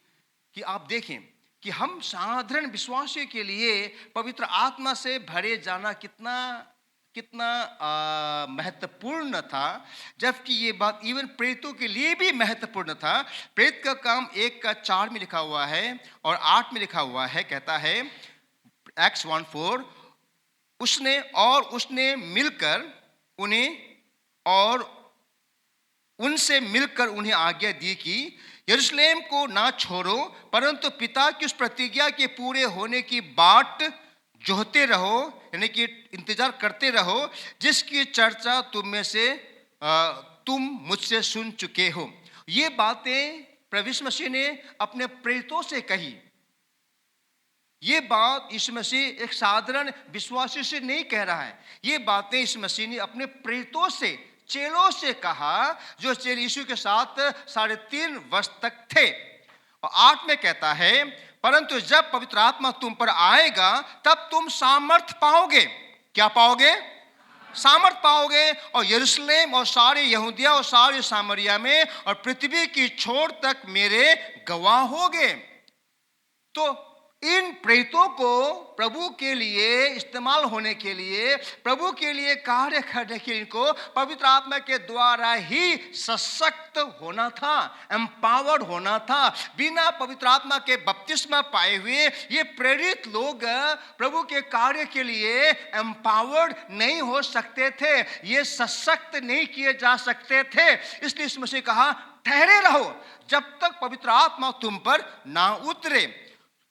आप देखें कि हम साधारण विश्वासियों के लिए पवित्र आत्मा से भरे जाना कितना महत्वपूर्ण था, जबकि ये बात इवन प्रेरितों के लिए भी महत्वपूर्ण था। प्रेरित का काम 1:4 में लिखा हुआ है और 8 में लिखा हुआ है, कहता है Acts 1:4, उसने मिलकर उनसे मिलकर उन्हें आज्ञा दी कि यरूशलेम को ना छोड़ो, परंतु पिता की उस प्रतिज्ञा के पूरे होने की बाट जोहते रहो, यानी कि इंतजार करते रहो, जिसकी चर्चा तुम मुझसे सुन चुके हो। ये बातें प्रभु यीशु मसीह ने अपने प्रेरितों से कही। ये बात यीशु मसीह एक साधारण विश्वासी से नहीं कह रहा है, ये बातें यीशु मसीह ने अपने प्रेरितों से चेलों से कहा, जो चेले यीशु के साथ 3.5 वर्ष तक थे। और 8 में कहता है, परंतु जब पवित्र आत्मा तुम पर आएगा तब तुम सामर्थ पाओगे। क्या पाओगे? सामर्थ पाओगे, और यरूशलेम और सारे यहूदिया और सारे सामरिया में और पृथ्वी की छोर तक मेरे गवाह होगे। तो इन प्रेरितों को प्रभु के लिए इस्तेमाल होने के लिए, प्रभु के लिए कार्य करने के लिए इनको पवित्र आत्मा के द्वारा ही सशक्त होना था, एम्पावर्ड होना था। बिना पवित्र आत्मा के बपतिस्मा पाए हुए ये प्रेरित लोग प्रभु के कार्य के लिए एम्पावर्ड नहीं हो सकते थे, ये सशक्त नहीं किए जा सकते थे। इसलिए यीशु मसीह कहा, ठहरे रहो जब तक पवित्र आत्मा तुम पर ना उतरे।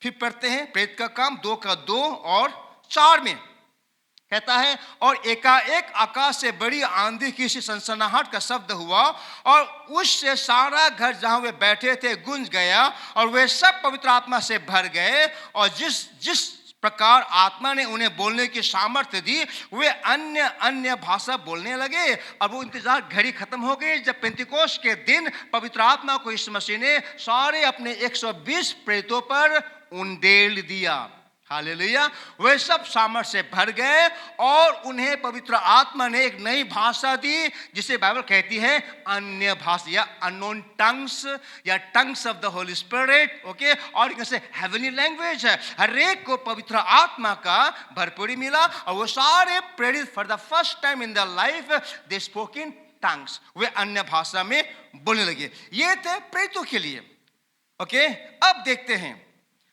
फिर पढ़ते हैं प्रेरित का काम 2:2 और 4 में कहता है, और एकाएक आकाश से बड़ी आंधी की सी सनसनाहट का शब्द हुआ, और उससे सारा घर जहां वे बैठे थे गूंज गया, और वे सब पवित्र आत्मा से भर गए, और जिस प्रकार आत्मा ने उन्हें बोलने की सामर्थ्य दी, वे अन्य भाषा बोलने लगे। अब वो इंतजार घड़ी खत्म हो गई जब पेंतिकोस्त के दिन पवित्र आत्मा को यीशु मसीह ने सारे अपने 120 प्रेरितों पर उंडेल दिया। हालेलुया। वे सब सामर्थ से भर गए, और उन्हें पवित्र आत्मा ने एक नई भाषा दी, जिसे बाइबल कहती है अन्य भाषा या अननोन टंग्स या tongues of the Holi spirit. Okay, और कैसे हेवनली लैंग्वेज है। हर एक को पवित्र आत्मा का भरपूरी मिला, और वो सारे प्रेरित for the first time in the life they spoke in tongues, वे अन्य भाषा में बोलने लगे। ये थे प्रेरितों के लिए। ओके, अब देखते हैं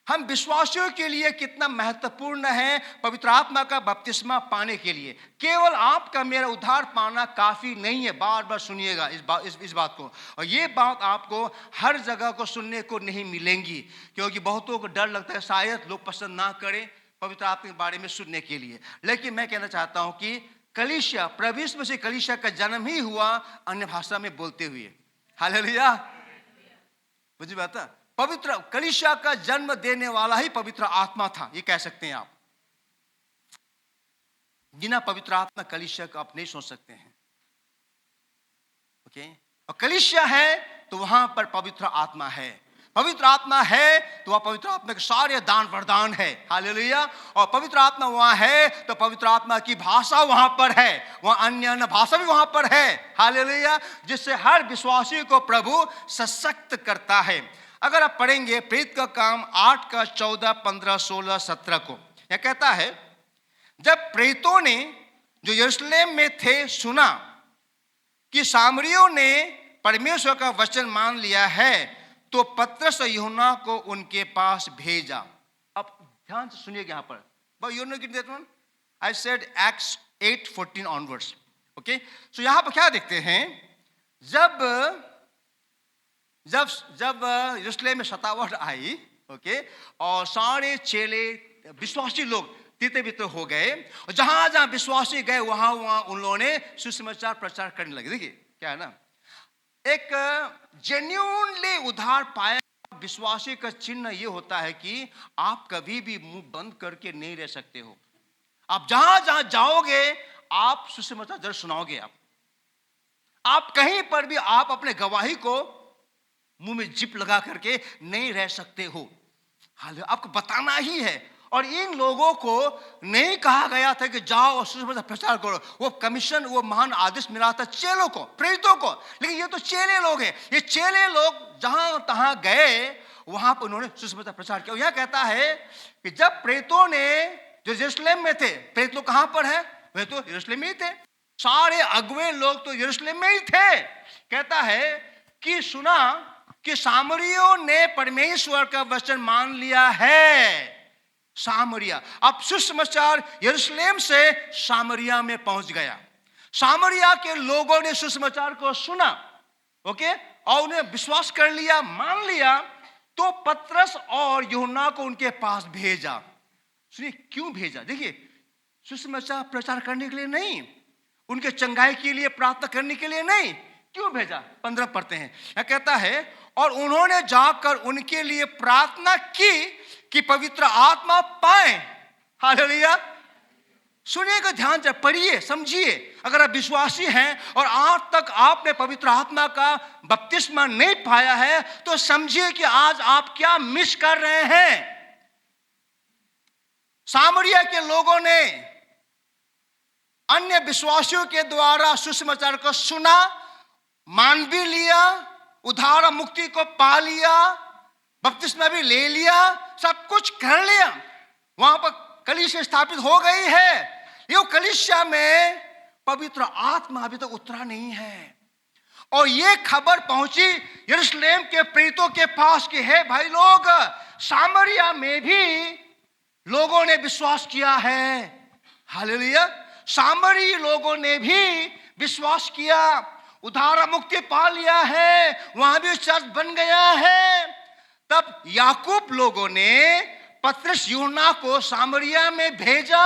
हम विश्वासियों के लिए कितना महत्वपूर्ण है पवित्र आत्मा का बपतिस्मा पाने के लिए। केवल आपका मेरा उद्धार पाना काफी नहीं है। बार बार सुनिएगा इस बात को, और ये बात आपको हर जगह को सुनने को नहीं मिलेंगी, क्योंकि बहुतों को डर लगता है शायद लोग पसंद ना करें पवित्र आत्मा के बारे में सुनने के लिए। लेकिन मैं कहना चाहता हूं कि कलीसिया, प्रभु यीशु मसीह कलीसिया का जन्म ही हुआ अन्य भाषा में बोलते हुए। हालेलुया, मुझे बात, पवित्र कलीसिया का जन्म देने वाला ही पवित्र आत्मा था, ये कह सकते हैं आप। बिना पवित्र आत्मा कलीसिया को आप नहीं सोच सकते हैं। ओके, और कलीसिया है तो वहां पर पवित्र आत्मा है। पवित्र आत्मा है तो वह पवित्र आत्मा के सारे दान वरदान है। हालेलुया। और पवित्र आत्मा वहां है तो पवित्र आत्मा की भाषा वहां पर है, वहां अन्य भाषा भी वहां पर है। हालेलुया, जिससे हर विश्वासी को प्रभु सशक्त करता है। अगर आप पढ़ेंगे प्रेरित का काम 8:14, 15, 16, 17 को, यह कहता है, जब प्रेरितों ने जो यरूशलेम में थे सुना कि सामरियों ने परमेश्वर का वचन मान लिया है, तो पतरस और यूहन्ना को उनके पास भेजा। अब ध्यान से सुनिए यहां पर, but you know that one? I said Acts 8:14 onwards. Okay, so यहां पर क्या देखते हैं, जब यरूशलेम में सतावट आई, ओके, और सारे चेले विश्वासी लोग तितर-बितर हो गए, और जहां जहां विश्वासी गए वहां उन लोगों ने सुसमाचार प्रचार करने लगे। देखिए क्या है ना, एक जेन्युइनली उद्धार पाया विश्वासी का चिन्ह ये होता है कि आप कभी भी मुंह बंद करके नहीं रह सकते हो। आप जहां जहां जाओगे आप सुसमाचार जरूर सुनाओगे। आप कहीं पर भी आप अपने गवाही को मुंह में जिप लगा करके नहीं रह सकते हो। हाल आपको बताना ही है। और इन लोगों को नहीं कहा गया था कि जाओ और सुसमाचार प्रचार करो। वो कमीशन, वो महान आदेश मिला था चेलों को, प्रेरितों को। लेकिन ये तो चेले लोग हैं। ये चेले लोग जहां तहां गए वहां पर उन्होंने सुसमाचार प्रचार किया। यह कहता है कि जब प्रेरितों ने जो यरूशलेम में थे, प्रेरित लोग कहां पर है, वे तो यरूशलेम में ही थे। सारे अगुवे लोग तो यरूशलेम में ही थे। कहता है कि सुना कि सामरियों ने परमेश्वर का वचन मान लिया है। सामरिया, अब सुसमाचार यरूशलेम से सामरिया में पहुंच गया। सामरिया के लोगों ने सुसमाचार को सुना, ओके, और उन्हें विश्वास कर लिया, मान लिया। तो पतरस और यूहन्ना को उनके पास भेजा। सुनिए क्यों भेजा, देखिए, सुसमाचार प्रचार करने के लिए नहीं, उनके चंगाई के लिए प्रार्थना करने के लिए नहीं। क्यों भेजा, 15 पढ़ते हैं। यह कहता है, और उन्होंने जाकर उनके लिए प्रार्थना की कि पवित्र आत्मा पाए। हालेलुया। सुनिएगा, ध्यान से पढ़िए, समझिए। अगर आप विश्वासी हैं और आज तक आपने पवित्र आत्मा का बपतिस्मा नहीं पाया है, तो समझिए कि आज आप क्या मिस कर रहे हैं। सामरिया के लोगों ने अन्य विश्वासियों के द्वारा सुसमाचार को सुना, मान भी लिया, उद्धार और मुक्ति को पा लिया, बपतिस्मा भी ले लिया, सब कुछ कर लिया। वहां पर कलीसिया स्थापित हो गई है। ये कलीसिया में पवित्र आत्मा अभी तक उतरा नहीं है। और ये खबर पहुंची यरूशलेम के प्रेरितों के पास कि है भाई लोग, सामरिया में भी लोगों ने विश्वास किया है। हालेलुया। सामरी लोगों ने भी विश्वास किया, उद्धार मुक्ति पा लिया है, वहां भी चर्च बन गया है। तब याकूब लोगों ने पतरस यूहन्ना को सामरिया में भेजा,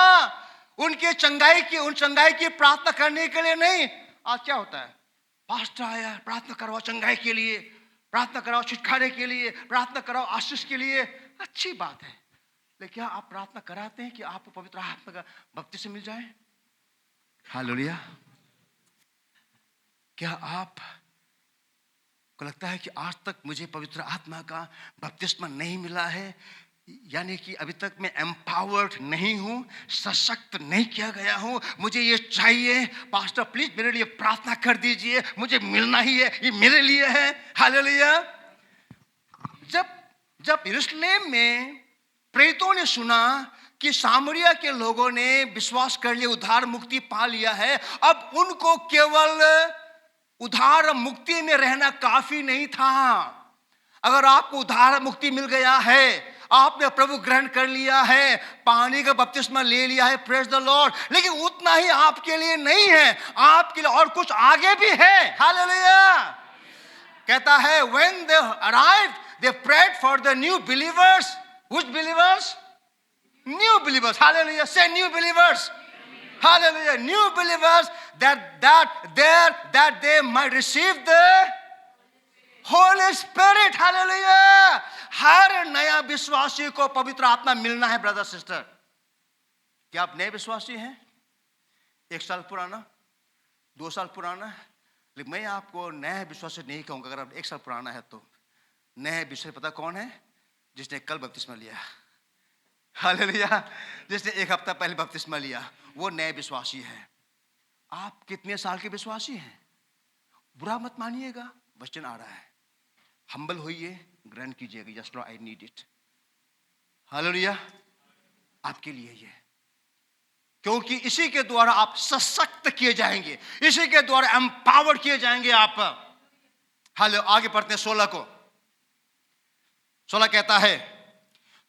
उनके चंगाई की प्रार्थना करने के लिए नहीं। आज क्या होता है, पास्टर आया, प्रार्थना करवाओ चंगाई के लिए, प्रार्थना कराओ छुटकारे के लिए, प्रार्थना कराओ आशीष के लिए। अच्छी बात है, लेकिन क्या आप प्रार्थना कराते हैं कि आपको पवित्र आत्मा का बपतिस्मा मिल जाए? हालेलुया। क्या आप को लगता है कि आज तक मुझे पवित्र आत्मा का बपतिस्मा नहीं मिला है, यानी कि अभी तक मैं एम्पावर्ड नहीं हूं, सशक्त नहीं किया गया हूं, मुझे ये चाहिए, पास्टर प्लीज मेरे लिए प्रार्थना कर दीजिए, मुझे मिलना ही है, ये मेरे लिए है। हालेलुया। जब यरूशलेम में प्रेरितों ने सुना कि सामरिया के लोगों ने विश्वास कर लिया, उद्धार मुक्ति पा लिया है, अब उनको केवल उद्धार मुक्ति में रहना काफी नहीं था। अगर आपको उद्धार मुक्ति मिल गया है, आपने प्रभु ग्रहण कर लिया है, पानी का बपतिस्मा ले लिया है, प्रेज द लॉर्ड, लेकिन उतना ही आपके लिए नहीं है, आपके लिए और कुछ आगे भी है। हालेलुया। कहता है when they arrived they prayed for the new believers. Which believers? New believers. Hallelujah. Say new believers. Hallelujah. New believers that they might receive the Holy Spirit. Hallelujah. हर नया विश्वासी को पवित्र आत्मा मिलना है। ब्रदर सिस्टर, क्या आप नए विश्वासी हैं? 1 साल पुराना, 2 साल पुराना? लेकिन मैं आपको नया विश्वासी नहीं कहूंगा। अगर आप 1 साल पुराना है तो नया विश्वासी पता कौन है? जिसने कल बपतिस्मा लिया। हालेलुया। जिसने 1 हफ्ता पहले बपतिस्मा लिया, वो नए विश्वासी है। आप कितने साल के विश्वासी हैं? बुरा मत मानिएगा, वचन आ रहा है, हम्बल होइए, ग्रहण कीजिएगा। Yes Lord, I need it. Hallelujah. आपके लिए ये, क्योंकि इसी के द्वारा आप सशक्त किए जाएंगे, इसी के द्वारा एम्पावर्ड किए जाएंगे आप। हाले आगे पढ़ते हैं 16 को। 16 कहता है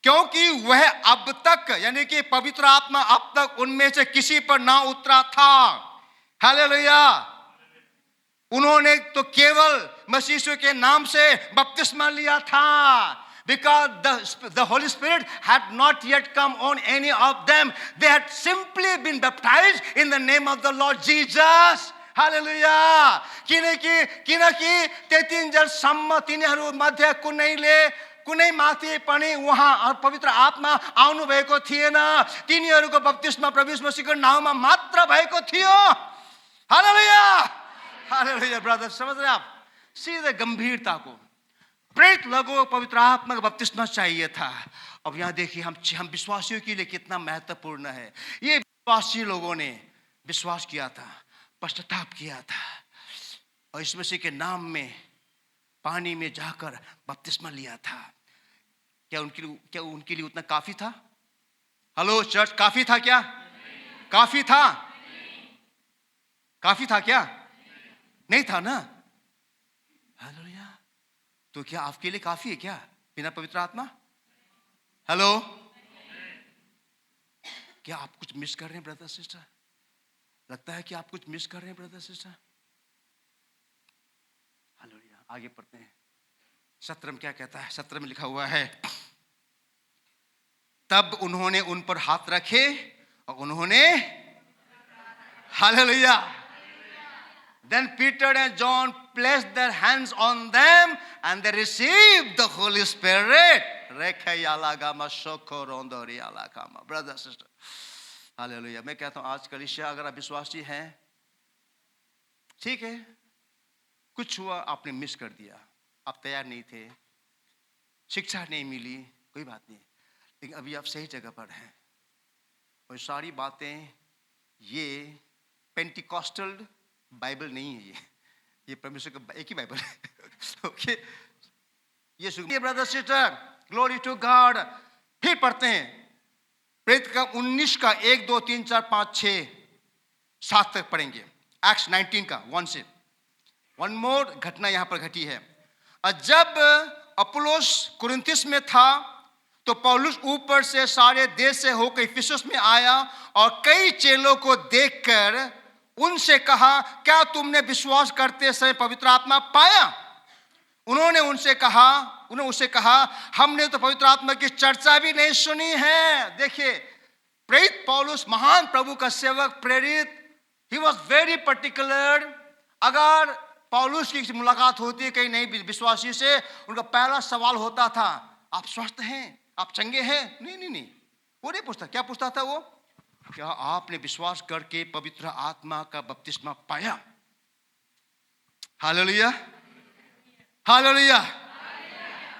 क्योंकि वह अब तक, यानी कि पवित्र आत्मा अब तक उनमें से किसी पर ना उतरा था। हालेलुया। उन्होंने तो केवल मसीह यीशु के नाम से बपतिस्मा लिया था। Because the Holy Spirit had not yet come on any of them. They had simply been baptized in the name of the Lord Jesus. Hallelujah. किनकि 33 जलसम्म तिनीहरू मध्ये कुनै माथि पनि उहाँ पवित्र आत्मा आउनु भएको थिएन। तिनीहरूको बप्तिस्मा प्रभु यीशु मसीहको नाममा मात्र भएको थियो। हालेलुया। हालेलुया। ब्रदर, समझ रहे आप? सीधे गंभीरता को, प्रेरित लोगों को पवित्र आत्मा का बपतिस्मा चाहिए था। अब यहाँ देखिए हम विश्वासियों के लिए कितना महत्वपूर्ण है। ये विश्वासी लोगों ने विश्वास किया था, पश्चाताप किया था और यीशु मसीह के नाम में पानी में जाकर बपतिस्मा लिया था। क्या उनके लिए उतना काफी था? हेलो चर्च, काफी था क्या? काफी था? काफी था क्या? नहीं था ना। हालेलुया। तो क्या आपके लिए काफी है क्या बिना पवित्र आत्मा? हेलो, क्या आप कुछ मिस कर रहे हैं ब्रदर सिस्टर? लगता है कि आप कुछ मिस कर रहे हैं ब्रदर सिस्टर। हालेलुया। आगे पढ़ते हैं। 17 में क्या कहता है? 17 में लिखा हुआ है तब उन्होंने उन पर हाथ रखे और उन्होंने, hallelujah, then Peter and John placed their hands on them and they received the Holy Spirit. Brother sister, hallelujah. मैं कहता हूँ आज कलीसिया अगर आप विश्वासी हैं, ठीक है, कुछ हुआ, आपने मिस कर दिया, आप तैयार नहीं थे, शिक्षा नहीं मिली, कोई बात नहीं, लेकिन अभी आप सही जगह पर हैं। और सारी बातें, ये पेंटिकॉस्टल बाइबल नहीं है, ये परमेश्वर का एक ही बाइबल है। ओके, ये सुनिए brother sister, glory to God. फिर पढ़ते हैं प्रेरित का 19 का 1 2 3 4 5 6 7 तक पढ़ेंगे। एक्ट्स 19 का 1 से। वन मोर घटना यहां पर घटी है। और जब अपोलोस कुरिन्थिस में था तो पौलुस ऊपर से सारे देश से होकर इफिसुस में आया और कई चेलों को देखकर उनसे कहा, क्या तुमने विश्वास करते समय पवित्र आत्मा पाया? उन्होंने उसे कहा, हमने तो पवित्र आत्मा की चर्चा भी नहीं सुनी है। देखिए, प्रेरित पौलुस महान प्रभु का सेवक, प्रेरित, ही वॉज वेरी पर्टिकुलर। अगर पौलुस की मुलाकात होती है कहीं नई विश्वासी से, उनका पहला सवाल होता था, आप स्वस्थ हैं, आप चंगे हैं? नहीं, वो नहीं पूछता। क्या पूछता था वो? क्या आपने विश्वास करके पवित्र आत्मा का बपतिस्मा पाया? Hallelujah, hallelujah.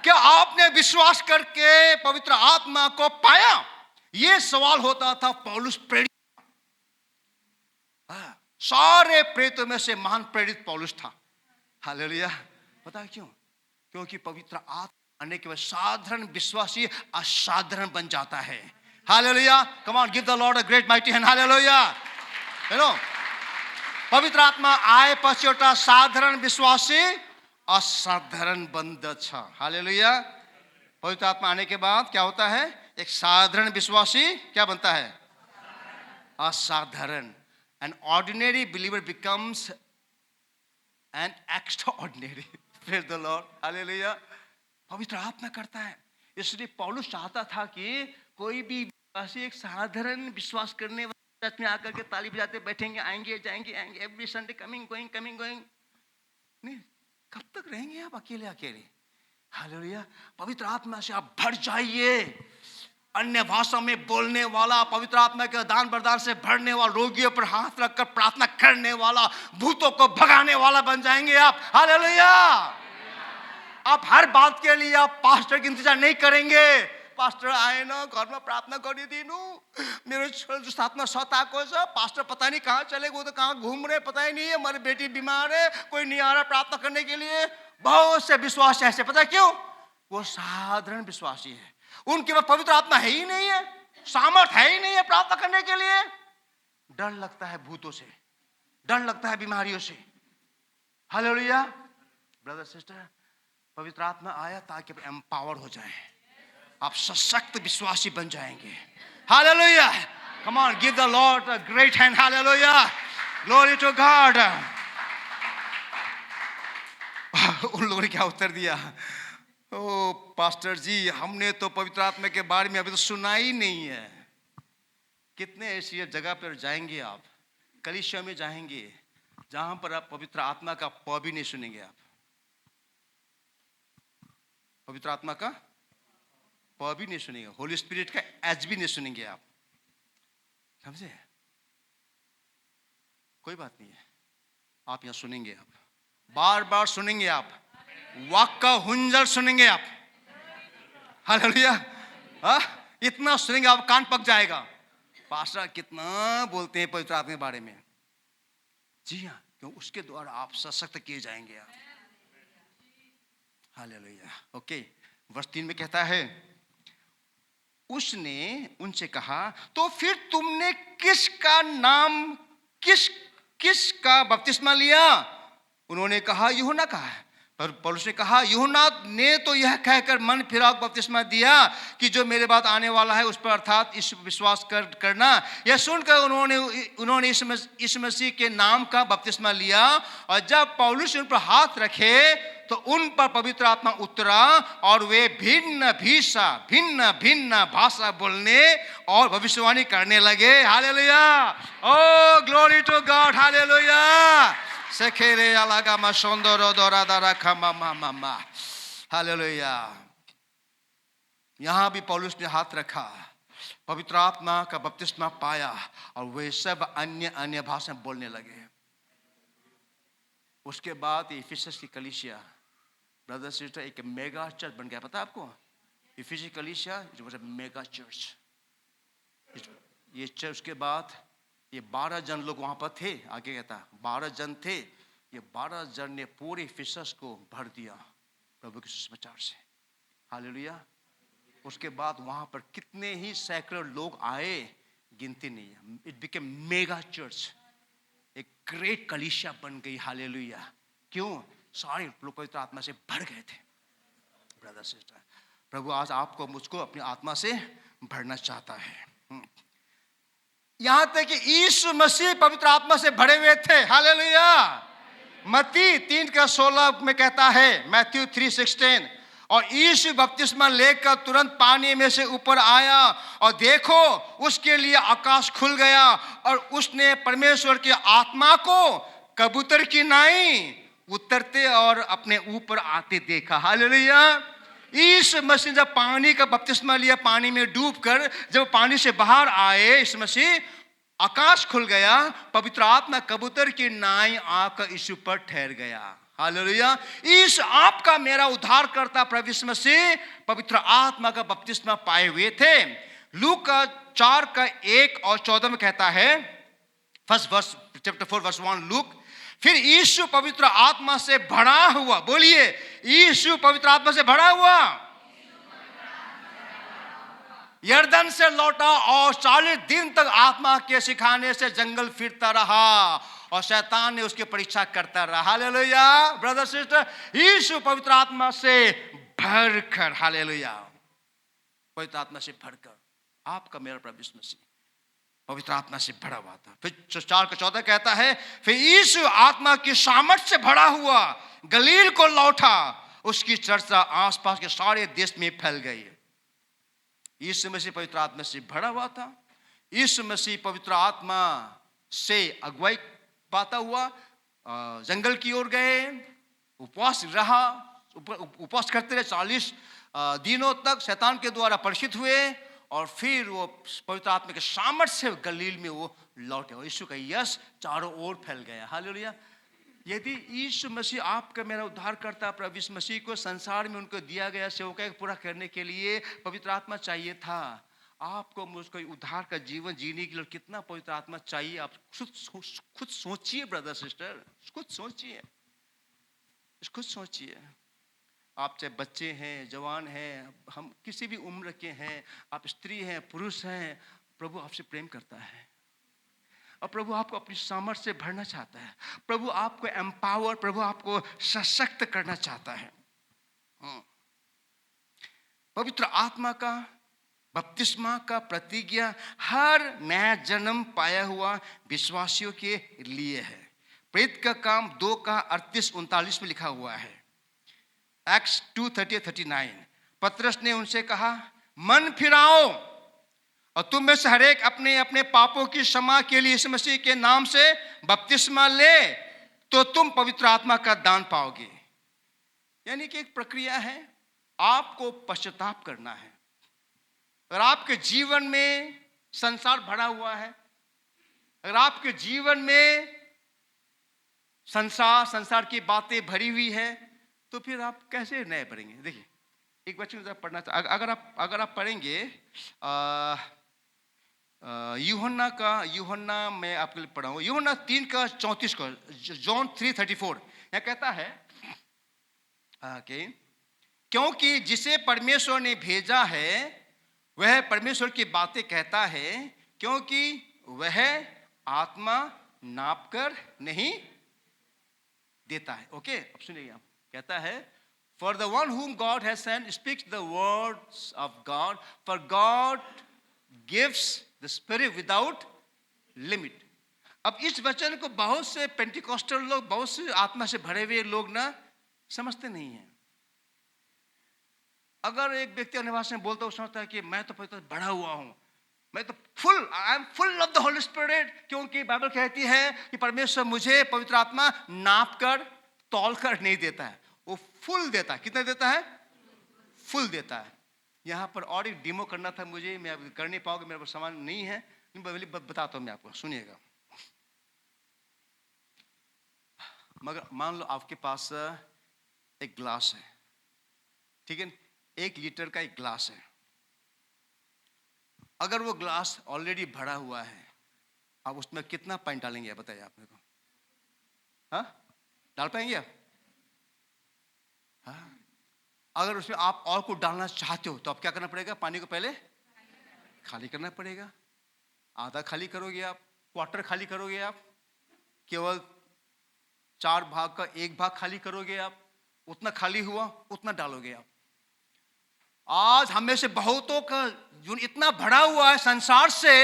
क्या आपने विश्वास करके पवित्र आत्मा को पाया? यह सवाल होता था पौलुस प्रेरित। सारे प्रेरितों में से महान प्रेरित पौलुस था। हालेलुया। पता है क्यों? क्योंकि पवित्र आत्मा आने के बाद साधारण विश्वासी असाधारण बन जाता है। Hallelujah. Come on, give the Lord a great mighty hand. Hallelujah. You know, पवित्र आत्मा आए पछिटा साधारण विश्वासी असाधारण बंदछ। हालेलुया। पवित्र आत्मा आने के बाद क्या होता है? एक साधारण विश्वासी क्या बनता है? असाधारण। An ordinary believer becomes an extraordinary. Praise the Lord. Hallelujah. पवित्र आत्मा करता है। इसलिए पौलुस चाहता था कि कोई भी विश्वासी एक साधारण विश्वास करने वाले चर्च में आकर के ताली बजाते बैठेंगे, आएंगे जाएंगे, एवरी संडे कमिंग गोइंग नहीं, कब तक रहेंगे आप अकेले? हालेलुया। पवित्र आत्मा से आप भर जाइए। अन्य भाषा में बोलने वाला, पवित्र आत्मा के दान वरदान से भरने वाला, रोगियों पर हाथ रखकर प्रार्थना करने वाला, भूतों को भगाने वाला बन जाएंगे आप। हालेलुया। आप हर बात के लिए आप पास्टर की इंतजार नहीं करेंगे। पास्टर आए ना, घर में प्रार्थना कर दी नु, मेरे जो साथ में सताको छ, पास्टर पता नहीं कहाँ चले, वो तो कहाँ घूम रहे पता ही नहीं है, हमारी बेटी बीमार है, कोई नहीं आ रहा प्रार्थना करने के लिए। बहुत से विश्वासी ऐसे, पता क्यों? वो साधारण विश्वासी है, उनके पास पवित्र आत्मा है ही नहीं है, सामर्थ है ही नहीं है प्रार्थना करने के लिए। डर लगता है भूतों से, डर लगता है बीमारियों से। हालेलुया। ब्रदर सिस्टर, पवित्र आत्मा आया ताकि आप एम्पावर हो जाए, आप सशक्त विश्वासी बन जाएंगे। Hallelujah. Come on, give the Lord a great hand. Hallelujah. Glory to God. उन लोगों ने क्या उत्तर दिया? ओ पास्टर जी, हमने तो पवित्र आत्मा के बारे में अभी तो सुना ही नहीं है। कितने ऐसी जगह पर जाएंगे आप, कलीसिया में जाएंगे, जहां पर आप पवित्र आत्मा का प भी नहीं सुनेंगे। आप पवित्र आत्मा का प भी नहीं सुनेंगे, होली स्पिरिट का एच भी नहीं सुनेंगे आप। समझे? कोई बात नहीं है, आप यहां सुनेंगे, आप बार बार सुनेंगे, आप वाक का हुंजर सुनेंगे आप। हालेलुया। इतना सुनेंगे आप कान पक जाएगा। पास्टर कितना बोलते हैं पवित्र आत्मा के बारे में। जी हाँ, क्यों? उसके द्वारा आप सशक्त किए जाएंगे आप। हालेलुया। ओके, वर्ष 3 में कहता है, उसने उनसे कहा, तो फिर तुमने किसका नाम, किसका बपतिस्मा लिया? उन्होंने कहा, यूहन्ना का है। पर पौलुस ने कहा, यूहन्ना ने तो यह कहकर मन फिरा बपतिस्मा दिया कि जो मेरे बाद आने वाला है उस पर अर्थात इस विश्वास करना। यह सुनकर उन्होंने इस मसीह के नाम का बपतिस्मा लिया। और जब पौलुस उन पर हाथ रखे तो उन पर पवित्र आत्मा उतरा और वे भिन्न भाषा बोलने और भविष्यवाणी करने लगे। Hallelujah. Oh glory to God. Hallelujah. सेखेरे अलगा मशोंदरो दोरादारा खमा मामा। हालेलुया। यहां भी पौलुस ने हाथ रखा पवित्र आत्मा का बपतिस्मा पाया और वे सब अन्य अन्य भाषा बोलने लगे। उसके बाद इफिसस की कलीसिया, ब्रदर सिस्टर, एक मेगा चर्च बन गया। पता है आपको? इफिसी कलीसिया it was a mega church. ये चर्च के बाद ये 12 जन लोग वहां पर थे। आगे कहता 12 जन थे। ये 12 जन ने पूरे इफिसस को भर दिया प्रभु के सुसमाचार से। हालेलुया। उसके बाद वहां पर कितने ही सैकड़ों लोग आए, गिनती नहीं है। इट बिकेम मेगा चर्च, एक ग्रेट कलीसिया बन गई। हालेलुया। क्यों? सारे लोग पवित्र आत्मा से भर गए थे। ब्रदर सिस्टर, प्रभु आज आपको मुझको अपनी आत्मा से भरना चाहता है। यहां तक कि यीशु मसीह पवित्र आत्मा से भरे हुए थे। हालेलुया। मत्ती 3:16 में कहता है, मैथ्यू 3:16, और यीशु बपतिस्मा लेकर तुरंत पानी में से ऊपर आया और देखो उसके लिए आकाश खुल गया और उसने परमेश्वर की आत्मा को कबूतर की नाई उतरते और अपने ऊपर आते देखा। हालेलुया। यीशु मसीह जब पानी का बपतिस्मा लिया, पानी में डूबकर जब पानी से बाहर आए, यीशु मसीह, आकाश खुल गया, पवित्र आत्मा कबूतर की नाई आकर यीशु पर ठहर गया। हालेलुया। इस आपका मेरा उद्धार करता प्रभु यीशु मसीह पवित्र आत्मा का बपतिस्मा पाए हुए थे। लूक का 4:1-14 में कहता है, फर्स्ट वर्स, चैप्टर 4:1, लूक, फिर यीशु पवित्र आत्मा से भरा हुआ, बोलिए, यीशु पवित्र आत्मा से भरा हुआ यरदन से लौटा और 40 दिन तक आत्मा के सिखाने से जंगल फिरता रहा और शैतान ने उसकी परीक्षा करता रहा। हालेलुया। ब्रदर सिस्टर, यीशु पवित्र आत्मा से भरकर, हालेलुया, पवित्र आत्मा से भरकर, आपका मेरा प्रभु यीशु मसीह पवित्र आत्मा से भरा हुआ था। फिर 4:14 कहता है, फिर यीशु आत्मा की सामर्थ से भरा हुआ गलील को लौटा, उसकी चर्चा आसपास के सारे देश में फैल गई। यीशु मसीह पवित्र आत्मा से भरा हुआ था। यीशु मसीह पवित्र आत्मा से अगुवाई पाता हुआ जंगल की ओर गए, उपवास रहा, उपवास करते रहे 40 दिनों तक, शैतान के द्वारा परीक्षित हुए और फिर वो पवित्र आत्मा के सामर्थ से गलील में वो लौटे और यीशु का यश चारों ओर फैल गया। हालेलुया। यदि यीशु मसीह आपका मेरा उद्धार करता प्रभु यीशु मसीह को संसार में उनको दिया गया सेवकाई पूरा करने के लिए पवित्र आत्मा चाहिए था, आपको मुझको उद्धार का जीवन जीने के लिए कितना पवित्र आत्मा चाहिए? आप खुद सोचिए ब्रदर सिस्टर, खुद सोचिए, खुद सोचिए। आप चाहे बच्चे हैं, जवान हैं, हम किसी भी उम्र के हैं, आप स्त्री हैं, पुरुष हैं, प्रभु आपसे प्रेम करता है और प्रभु आपको अपनी सामर्थ्य से भरना चाहता है। प्रभु आपको एम्पावर, प्रभु आपको सशक्त करना चाहता है। पवित्र आत्मा का बपतिस्मा का प्रतिज्ञा हर नया जन्म पाया हुआ विश्वासियों के लिए है। प्रेरित का काम 2:38-39 में लिखा हुआ है। एक्ट्स 2:30-39। पतरस ने उनसे कहा, मन फिराओ और तुम में से हरेक अपने अपने पापों की क्षमा के लिए यीशु मसीह के नाम से बपतिस्मा ले, तो तुम पवित्र आत्मा का दान पाओगे। यानी कि एक प्रक्रिया है, आपको पश्चाताप करना है। अगर आपके जीवन में संसार भरा हुआ है, अगर आपके जीवन में संसार की बातें भरी हुई है, तो फिर आप कैसे नए भरेंगे? देखिए, एक बच्चे को पढ़ना था, अगर आप पढ़ेंगे यूहन्ना मैं आपके लिए पढ़ा हूँ, यूहन्ना 3:34 को, जॉन 3:34, यहाँ कहता है क्योंकि जिसे परमेश्वर ने भेजा है वह परमेश्वर की बातें कहता है, क्योंकि वह आत्मा नाप कर नहीं देता है। ओके, अब सुनिए, आप कहता है, For the one whom God has sent speaks the words of God, for God gives the Spirit without limit. अब इस वचन को बहुत से पेंटिकॉस्टल लोग, बहुत से आत्मा से भरे हुए लोग ना समझते नहीं हैं। अगर एक व्यक्ति अन्य भाषा में बोलता है, वो समझता है कि मैं तो पवित्र बढ़ा हुआ हूँ, मैं तो I am full of the Holi spirit, क्योंकि बाइबल कहती है कि परमेश्वर मुझे पवित्र आत्मा नाप कर तौल कर नहीं देता है, वो फुल देता है। कितना देता है? फुल देता है। यहाँ पर और एक डेमो करना था मुझे, मैं अब कर नहीं पाऊंगा, मेरे पास सामान नहीं है, बताता हूँ मैं आपको, सुनिएगा। मगर मान लो आपके पास एक ग्लास है, ठीक है, 1 लीटर का एक ग्लास है। अगर वो ग्लास ऑलरेडी भरा हुआ है, आप उसमें कितना पानी डालेंगे बताइए आप मेरे को? हाँ, डाल पाएंगे आप? हाँ, अगर उसमें आप और कुछ डालना चाहते हो तो आप क्या करना पड़ेगा? पानी को पहले खाली करना पड़ेगा। आधा खाली करोगे आप, क्वार्टर खाली करोगे आप, केवल 4 भाग का 1 भाग खाली करोगे आप, उतना खाली हुआ उतना डालोगे आप। आज हमें से बहुतों का जो इतना भरा हुआ है संसार से,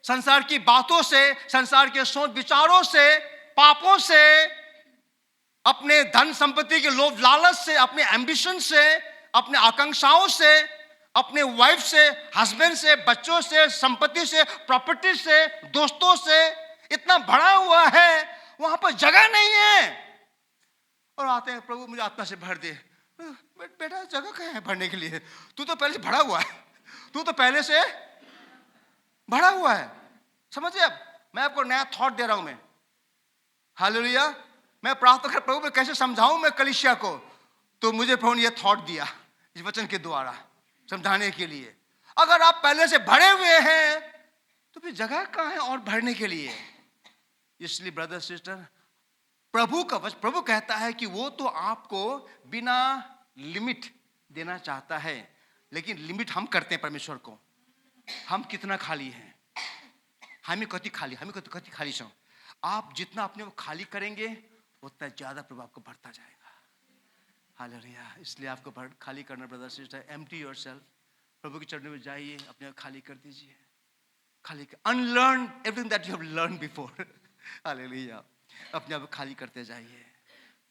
संसार की बातों से, संसार के सोच विचारों से, पापों से, अपने धन संपत्ति के लोभ लालच से, अपने एम्बिशन से, अपने आकांक्षाओं से, अपने वाइफ से, हस्बैंड से, बच्चों से, संपत्ति से, प्रॉपर्टी से, दोस्तों से इतना भरा हुआ है, वहां पर जगह नहीं है। और आते हैं, प्रभु मुझे आत्मा से भर दे। बेटा जगह कहाँ है भरने के लिए? तू तो पहले से भरा हुआ है, तू तो पहले से भरा हुआ है। समझिए, अब मैं आपको नया थॉट दे रहा हूं मैं। हालेलुया। मैं प्रार्थना कर, प्रभु मैं कैसे समझाऊं मैं कलीसिया को? तो मुझे प्रभु ने यह थॉट दिया इस वचन के द्वारा समझाने के लिए। अगर आप पहले से भरे हुए हैं तो फिर जगह कहाँ है और भरने के लिए? इसलिए ब्रदर सिस्टर, प्रभु कहता है कि वो तो आपको बिना लिमिट देना चाहता है, लेकिन लिमिट हम करते हैं परमेश्वर को। हम कितना खाली हैं, हमें कति खाली छो। आप जितना अपने को खाली करेंगे उतना ज्यादा प्रभु आपको भरता जाएगा। हालेलुया। इसलिए आपको खाली करना ब्रदर सिस्टर, एम्प्टी योरसेल्फ। प्रभु के चरणों में जाइए, अपने को खाली कर दीजिए। खाली unlearn everything that you have learn before. Hallelujah. अपने आप खाली करते जाइए,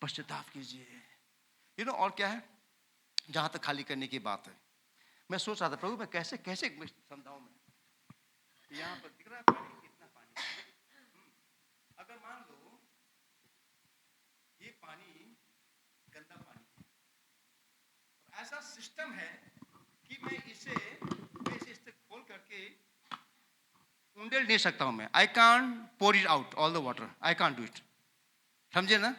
पश्चाताप कीजिए। और क्या है, जहां तक खाली करने की बात है, मैं सोच रहा था प्रभु मैं कैसे समझाऊं मैं। यहाँ पर दिख रहा है पानी, कितना पानी। अगर मान लो ये पानी गंदा पानी है, ऐसा सिस्टम है कि मैं इसे खोल करके उंडेल नहीं सकता हूं मैं। I can't pour it out all the water, I can't do it. समझे ना?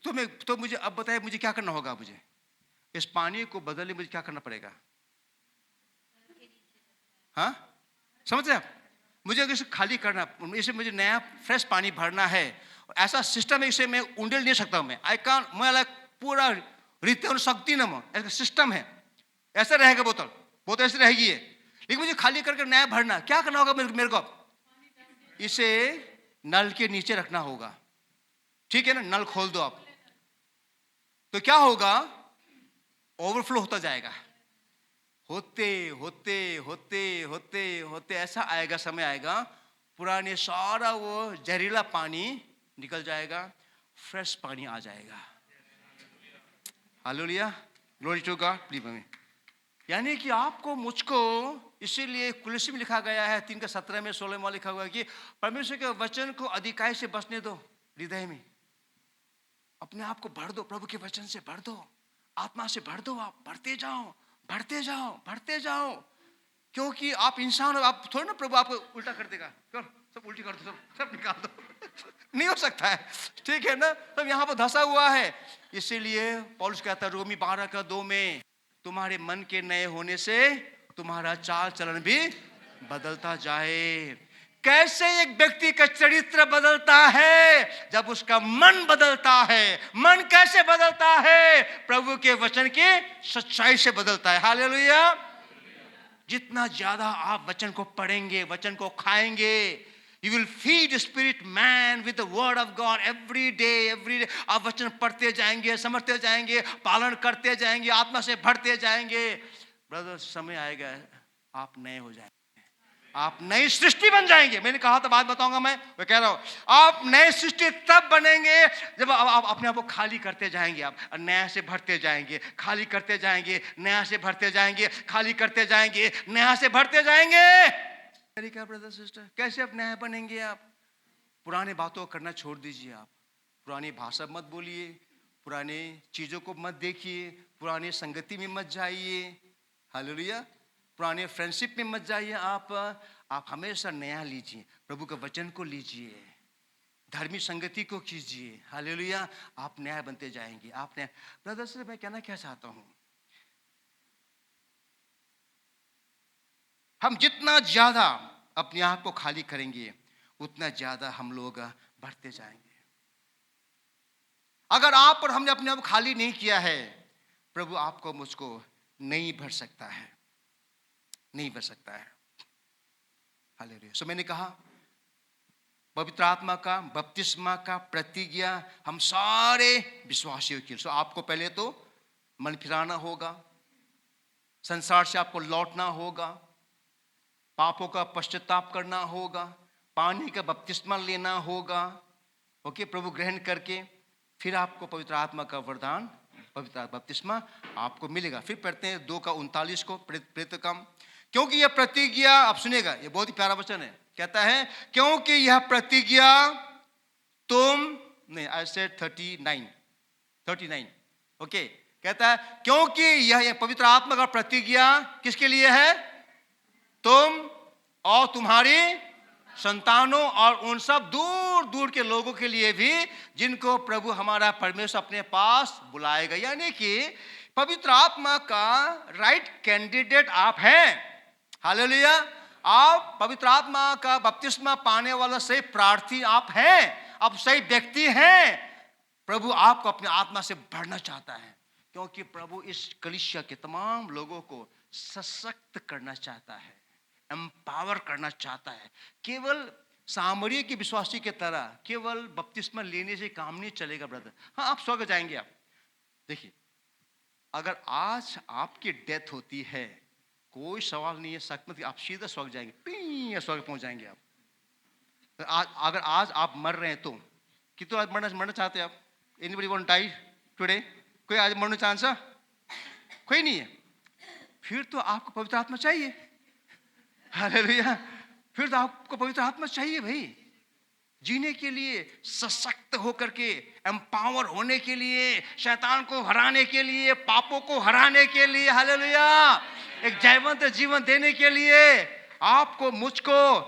तो मुझे अब बताइए, मुझे क्या करना होगा? मुझे इस पानी को बदलने मुझे क्या करना पड़ेगा? हाँ, समझ रहे आप? मुझे अगर इसे खाली करना, इसे मुझे नया फ्रेश पानी भरना है, ऐसा सिस्टम है, इसे मैं उंडेल नहीं सकता हूं मैं। आई कांट, मैं पूरा रीते शक्ति न ऐसा सिस्टम है, ऐसा रहेगा बोतल ऐसी रहेगी है। लेकिन मुझे खाली करके नया भरना, क्या करना होगा मेरे को? इसे नल के नीचे रखना होगा, ठीक है ना? नल खोल दो आप, तो क्या होगा? ओवरफ्लो होता जाएगा। होते होते होते होते होते ऐसा आएगा, समय आएगा, पुराने सारा वो जहरीला पानी निकल जाएगा, फ्रेश पानी आ जाएगा। Hallelujah, glory to God. Please, यानी कि आपको मुझको, इसीलिए कुलसी में लिखा गया है 3:17 में 16 में लिखा हुआ है कि परमेश्वर के वचन को अधिकाई से बसने दो हृदय में। अपने आप को भर दो, प्रभु के वचन से भर दो, आत्मा से भर दो। आप भरते जाओ, भरते जाओ, भरते जाओ। क्योंकि आप इंसान हो, आप थोड़ा ना प्रभु आपको उल्टा कर देगा, सब उल्टी कर दो, सब निकाल दो। नहीं हो सकता है, ठीक है ना? तब यहाँ पर धंसा हुआ है। इसीलिए पौलुस कहता है रोमी 12:2 में, तुम्हारे मन के नए होने से तुम्हारा चाल चलन भी बदलता जाए। कैसे एक व्यक्ति का चरित्र बदलता है? जब उसका मन बदलता है। मन कैसे बदलता है? प्रभु के वचन की सच्चाई से बदलता है। हालेलुया। जितना ज्यादा आप वचन को पढ़ेंगे, वचन को खाएंगे, you will feed spirit man with the word of God every day, every day। आप वचन पढ़ते जाएंगे, समझते जाएंगे, पालन करते जाएंगे, आत्मा से भरते जाएंगे। ब्रदर, समय आएगा आप नए हो जाएंगे, आप नई सृष्टि बन जाएंगे। मैंने कहा था, बात बताऊंगा मैं कह रहा हूं, आप नए सृष्टि तब बनेंगे जब आप अपने आप को खाली करते जाएंगे, आप नया से भरते जाएंगे, खाली करते जाएंगे, नया से भरते जाएंगे, खाली करते जाएंगे, नया से भरते जाएंगे। तरीका ब्रदर सिस्टर, कैसे आप नया बनेंगे? आप पुराने बातों को करना छोड़ दीजिए। आप पुरानी भाषा मत बोलिए, पुराने चीजों को मत देखिए, पुरानी संगति में मत जाइए। हालेलुया। पुराने फ्रेंडशिप में मत जाइए आप हमेशा नया लीजिए, प्रभु के वचन को लीजिए, धार्मिक संगति को कीजिए। हालेलुया। आप नया बनते जाएंगे। आप नया। ब्रदर से मैं कहना क्या चाहता हूं, हम जितना ज्यादा अपने आप को खाली करेंगे उतना ज्यादा हम लोग बढ़ते जाएंगे। अगर आप और हमने अपने आप को खाली नहीं किया है, प्रभु आपको मुझको नहीं भर सकता है, नहीं भर सकता है। हालेलुया। सो मैंने कहा पवित्र आत्मा का बपतिस्मा का प्रतिज्ञा हम सारे विश्वासियों के लिए। सो आपको पहले तो मन फिराना होगा, संसार से आपको लौटना होगा, पापों का पश्चाताप करना होगा, पानी का बपतिस्मा लेना होगा। ओके, प्रभु ग्रहण करके फिर आपको पवित्र आत्मा का वरदान, पवित्र बपतिस्मा आपको मिलेगा। फिर पढ़ते हैं 2:39 को, प्रेरित काम। क्योंकि यह प्रतिज्ञा, आप सुनेगा, ये बहुत ही प्यारा वचन है। कहता है क्योंकि यह प्रतिज्ञा तुम नहीं, आई सेड 39 ओके। कहता है क्योंकि यह पवित्र आत्मा का प्रतिज्ञा किसके लिए है? तुम और तुम्हारी संतानों और उन सब दूर दूर के लोगों के लिए भी जिनको प्रभु हमारा परमेश्वर अपने पास बुलाएगा। यानी कि पवित्र आत्मा का राइट कैंडिडेट आप हैं। हालेलुया। आप पवित्र आत्मा का बपतिस्मा पाने वाला सही प्रार्थी आप हैं, आप सही व्यक्ति हैं। प्रभु आपको अपने आत्मा से भरना चाहता है, क्योंकि प्रभु इस कलीसिया के तमाम लोगों को सशक्त करना चाहता है, एम्पावर करना चाहता है। केवल सामरिया के विश्वासी की तरह केवल बपतिस्मा लेने से काम नहीं चलेगा ब्रदर। हाँ, आप स्वर्ग जाएंगे। आप देखिए, अगर आज आपकी डेथ होती है, कोई सवाल नहीं है सकमत, आप सीधा स्वर्ग जाएंगे, पी स्वर्ग पहुंच जाएंगे आप। अगर आज आप मर रहे हैं तो कितने आज मरना चाहते हैं आप? Anybody want die today? कोई आज मरना चांस है? कोई नहीं है। फिर तो आपको पवित्र आत्मा चाहिए। हालेलुया। फिर तो आपको पवित्र आत्मा चाहिए भाई, जीने के लिए, सशक्त होकर के, एम्पावर होने के लिए, शैतान को हराने के लिए, पापों को हराने के लिए। हालेलुया। एक जयवंत जीवन देने के लिए आपको, मुझको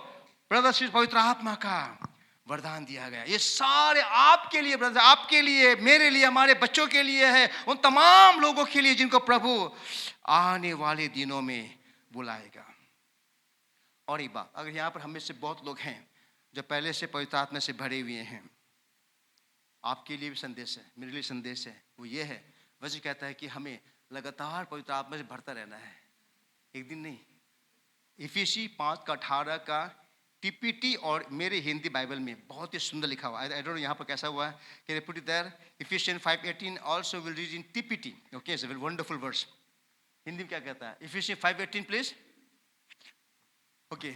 ब्रदर पवित्र आत्मा का वरदान दिया गया। ये सारे आपके लिए ब्रदर, आपके लिए, मेरे लिए, हमारे बच्चों के लिए है, उन तमाम लोगों के लिए जिनको प्रभु आने वाले दिनों में बुलाएगा। और एक बात, अगर यहाँ पर हमें से बहुत लोग हैं जो पहले से पवित्र आत्मा से भरे हुए हैं, आपके लिए भी संदेश है, मेरे लिए संदेश है। वो ये है, वैसे कहता है कि हमें लगातार पवित्र आत्मा से भरता रहना है, एक दिन नहीं। इफिसी 5:18 का टीपीटी और मेरे हिंदी बाइबल में बहुत ही सुंदर लिखा हुआ है। आई डोंट नो यहाँ पर कैसा हुआ है, can I put it there? Ephesians 5:18 also will read in TPT. Okay, it's a very wonderful verse. Hindi में क्या कहता है? Ephesians 5:18 please. Okay.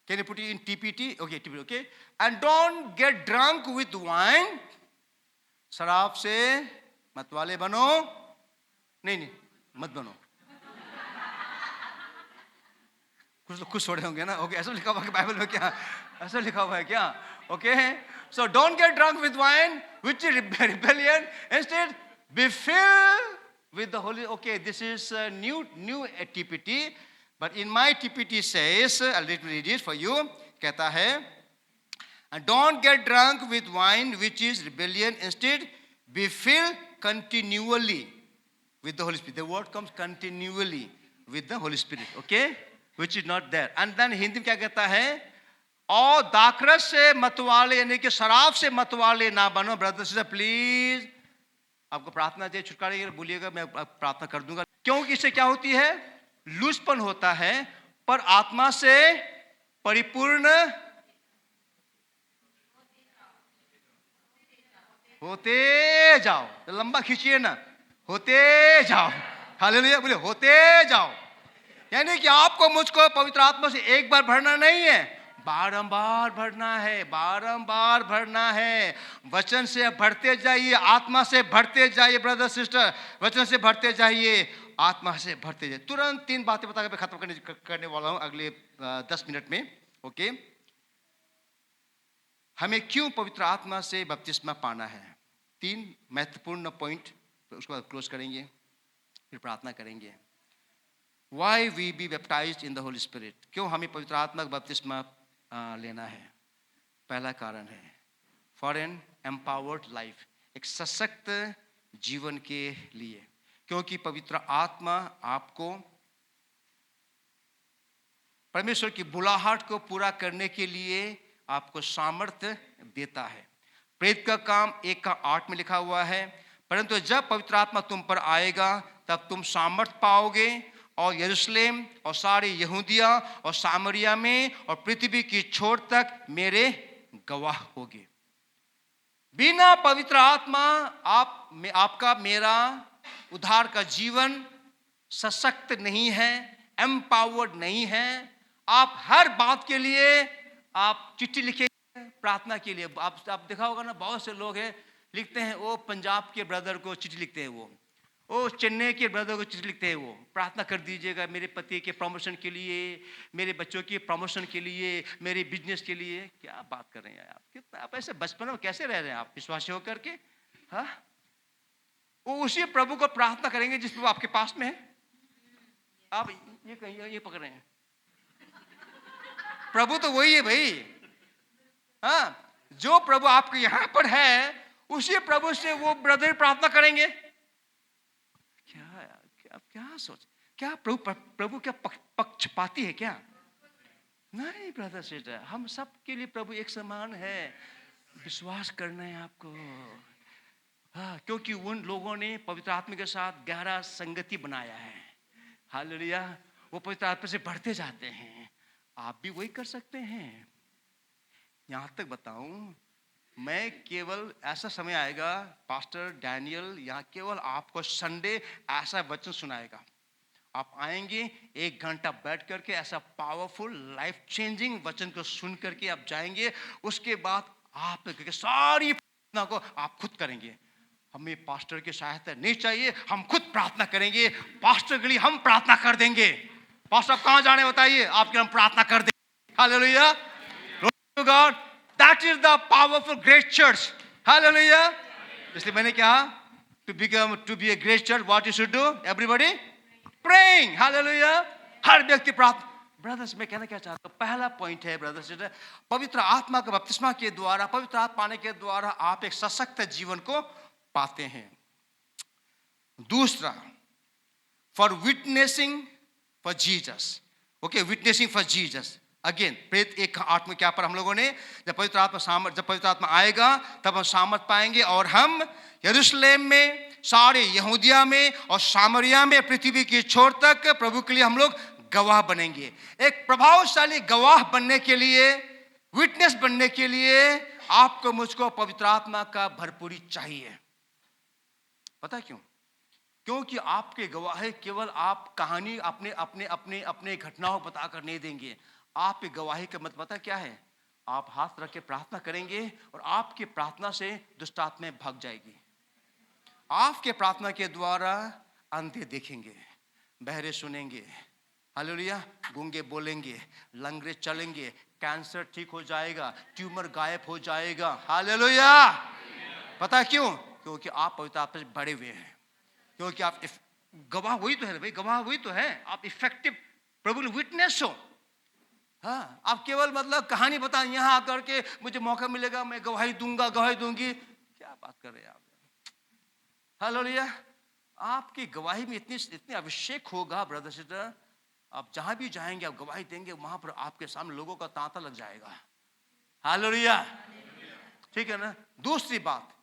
Can you put it in TPT? Okay, TPT, okay. And don't get drunk with wine. शराब से मत वाले बनो। नहीं, मत बनो। कुछ छोड़े होंगे ना? ओके, ऐसा लिखा हुआ है बाइबल में क्या? ऐसा लिखा हुआ है क्या? Okay, so don't get drunk with wine, which is rebellion. Instead, be filled with the Holy. Okay, this is new TPT. But in my TPT says, I'll read it for you. कहता है, and don't get drunk with wine, which is rebellion. Instead, be filled continually with the Holy Spirit. The word comes continually with the Holy Spirit. Okay, which is not there. And then Hindi में क्या कहता है? और दाखरस से मतवाले, यानी कि शराब से मतवाले ना बनो। ब्रदर सिस्टर प्लीज, आपको प्रार्थना चाहिए, छुटकारे के लिए बोलिएगा, मैं प्रार्थना कर दूंगा। क्योंकि इससे क्या होती है? लूजपन होता है, पर आत्मा से परिपूर्ण होते जाओ। लंबा खींचिए ना, होते जाओ। हालेलुया, बोले होते जाओ। यानी कि आपको, मुझको पवित्र आत्मा से एक बार भरना नहीं है, बारंबार भरना है, बारंबार भरना है। वचन से भरते जाइए, आत्मा से भरते जाइए ब्रदर सिस्टर, वचन से भरते जाइए, आत्मा से भरते जाइए। तुरंत 3 बातें बता के खत्म करने वाला हूं अगले 10 मिनट में। ओके, हमें क्यों पवित्र आत्मा से बपतिस्मा पाना है? 3 महत्वपूर्ण पॉइंट, उसके बाद क्लोज करेंगे। फिर प्रार्थना करेंगे। Why we be baptized in the Holy Spirit? क्यों हमें पवित्र आत्मा का बपतिस्मा लेना है? पहला कारण है for an empowered life, एक सशक्त जीवन के लिए, क्योंकि पवित्र आत्मा आपको परमेश्वर की बुलाहट को पूरा करने के लिए आपको सामर्थ्य देता है। प्रेरित का काम 1:8 में लिखा हुआ है, परंतु जब पवित्र आत्मा तुम पर आएगा तब तुम सामर्थ पाओगे और यरूशलेम और सारे यहूदिया और सामरिया में और पृथ्वी की छोर तक मेरे गवाह होगे। बिना पवित्र आत्मा आपका मेरा उद्धार का जीवन सशक्त नहीं है, एम्पावर्ड नहीं है। आप हर बात के लिए आप चिट्ठी लिखे प्रार्थना के लिए। आप देखा होगा ना, बहुत से लोग हैं लिखते हैं, वो पंजाब के ब्रदर को चिट्ठी लिखते हैं, वो चेन्नई के ब्रदर को चिट्ठी लिखते हैं, वो प्रार्थना कर दीजिएगा मेरे पति के प्रमोशन के लिए, मेरे बच्चों के प्रमोशन के लिए, मेरे बिजनेस के लिए। क्या बात कर रहे हैं आप? कितना आप ऐसे बचपन में कैसे रह रहे हैं आप विश्वासी होकर के? हाँ, वो उसी प्रभु को प्रार्थना करेंगे जिस प्रभु आपके पास में है। आप ये कहिए, ये पकड़ रहे हैं, प्रभु तो वही है भाई। हाँ, जो प्रभु आपके यहां पर है उसी प्रभु से वो ब्रदर प्रार्थना करेंगे। क्या सोच, क्या प्रभु क्या पक्षपाती है क्या? नहीं ब्रदर सिस्टर, हम सब के लिए प्रभु एक समान है। विश्वास करना है आपको। हाँ, क्योंकि उन लोगों ने पवित्र आत्मा के साथ गहरा संगति बनाया है। हालेलुया, वो पवित्र आत्मा से बढ़ते जाते हैं। आप भी वही कर सकते हैं। यहां तक बताऊं, मैं केवल ऐसा समय आएगा, पास्टर डैनियल यहाँ केवल आपको संडे ऐसा वचन सुनाएगा। आप आएंगे 1 घंटा बैठ करके ऐसा पावरफुल लाइफ चेंजिंग वचन को सुन करके आप जाएंगे। उसके बाद आप सारी प्रार्थना को आप खुद करेंगे। हमें पास्टर की सहायता नहीं चाहिए, हम खुद प्रार्थना करेंगे। पास्टर के लिए हम प्रार्थना कर देंगे। पास्टर आप कहाँ जाने बताइए, आपके हम प्रार्थना कर देंगे। Hallelujah, glory to God. That is the powerful great church. Hallelujah. इसलिए मैंने कहा to be a great church what you should do, everybody praying. Hallelujah, हर व्यक्ति प्रार्थना। ब्रदर्स, मैं कहना क्या चाहता हूँ, पहला पॉइंट है ब्रदर्स, पवित्र आत्मा के बपतिस्मा के द्वारा, पवित्र आत्मा पाने के द्वारा आप एक सशक्त जीवन को पाते हैं। दूसरा, for witnessing for Jesus. Okay, witnessing for Jesus. Again प्रेरित 1:8 में क्या पर हम लोगों ने, जब पवित्र आत्मा आएगा तब हम सामर्थ पाएंगे और हम यरूशलेम में, सारे यहूदिया में और सामरिया में, पृथ्वी की छोर तक प्रभु के लिए हम लोग गवाह बनेंगे। एक प्रभावशाली गवाह बनने के लिए, विटनेस बनने के लिए आपको मुझको पवित्र आत्मा का भरपूरी चाहिए। पता है क्यों? क्योंकि आपके गवाही केवल आप कहानी अपने अपने अपने अपने घटनाओं बताकर नहीं देंगे। आपकी गवाही का मतलब पता क्या है? आप हाथ रख के प्रार्थना करेंगे और आपकी प्रार्थना से दुष्ट आत्माएं भाग जाएगी। आपके प्रार्थना के द्वारा अंधे देखेंगे, बहरे सुनेंगे, हालेलुया, गूंगे बोलेंगे, लंगड़े चलेंगे, कैंसर ठीक हो जाएगा, ट्यूमर गायब हो जाएगा। हालेलुया। पता क्यों? क्योंकि आप पवित्र आत्मा से भरे हुए हैं। क्योंकि आप गवाह वही तो है भाई, गवाह वही तो है। आप इफेक्टिव प्रभु विटनेस हो। हाँ, आप केवल मतलब कहानी बताएं, यहाँ आकर के मुझे मौका मिलेगा मैं गवाही दूंगा, गवाही दूंगी। क्या बात कर रहे हैं आप? हालेलुया। आपकी गवाही में इतनी अभिषेक होगा ब्रदर सिस्टर, आप जहां भी जाएंगे आप गवाही देंगे, वहां पर आपके सामने लोगों का तांता लग जाएगा। हालेलुया, ठीक है ना? दूसरी बात,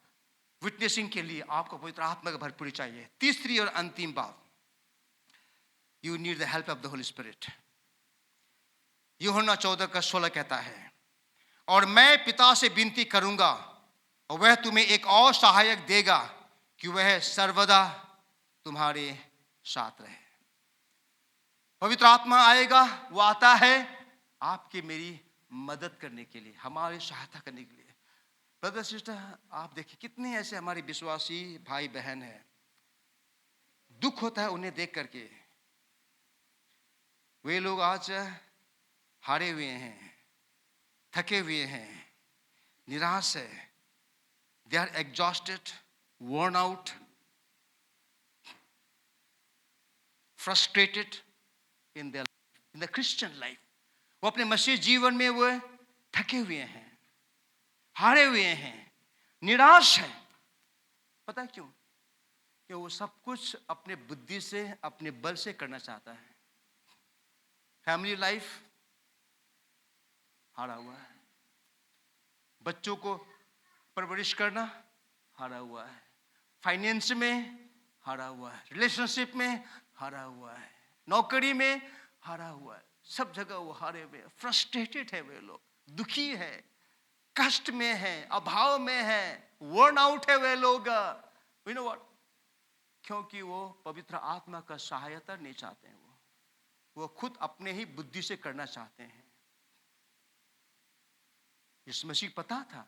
विटनेसिंग के लिए आपको पवित्र आत्मा का भरपूरी चाहिए। तीसरी और अंतिम बात, you need the help of the Holi spirit. यूहन्ना 14:16 कहता है, और मैं पिता से विनती करूंगा और वह तुम्हें एक और सहायक देगा कि वह सर्वदा तुम्हारे साथ रहे। पवित्र आत्मा आएगा, वो आता है आपकी मेरी मदद करने के लिए, हमारी सहायता करने के लिए। ब्रदर सिस्टर, आप देखिए कितने ऐसे हमारे विश्वासी भाई बहन हैं, दुख होता है उन्हें देख करके। वे लोग आज हारे हुए हैं, थके हुए हैं, निराश है, they are exhausted, worn out. Frustrated in the Christian life. वो अपने मसीह जीवन में वो थके हुए हैं, हारे हुए हैं, निराश हैं। पता है क्यों? कि वो सब कुछ अपने बुद्धि से, अपने बल से करना चाहता है। फैमिली लाइफ हारा हुआ है, बच्चों को परवरिश करना हारा हुआ है, फाइनेंस में हारा हुआ है, रिलेशनशिप में हारा हुआ है, नौकरी में हारा हुआ है, सब जगह वो हारे हुए, फ्रस्ट्रेटेड है वे लोग, दुखी है, कष्ट में है, अभाव में है, वर्न आउट है वे लोग। You know what? क्योंकि वो पवित्र आत्मा का सहायता नहीं चाहते हैं। वो खुद अपने ही बुद्धि से करना चाहते हैं। यीशु मसीह पता था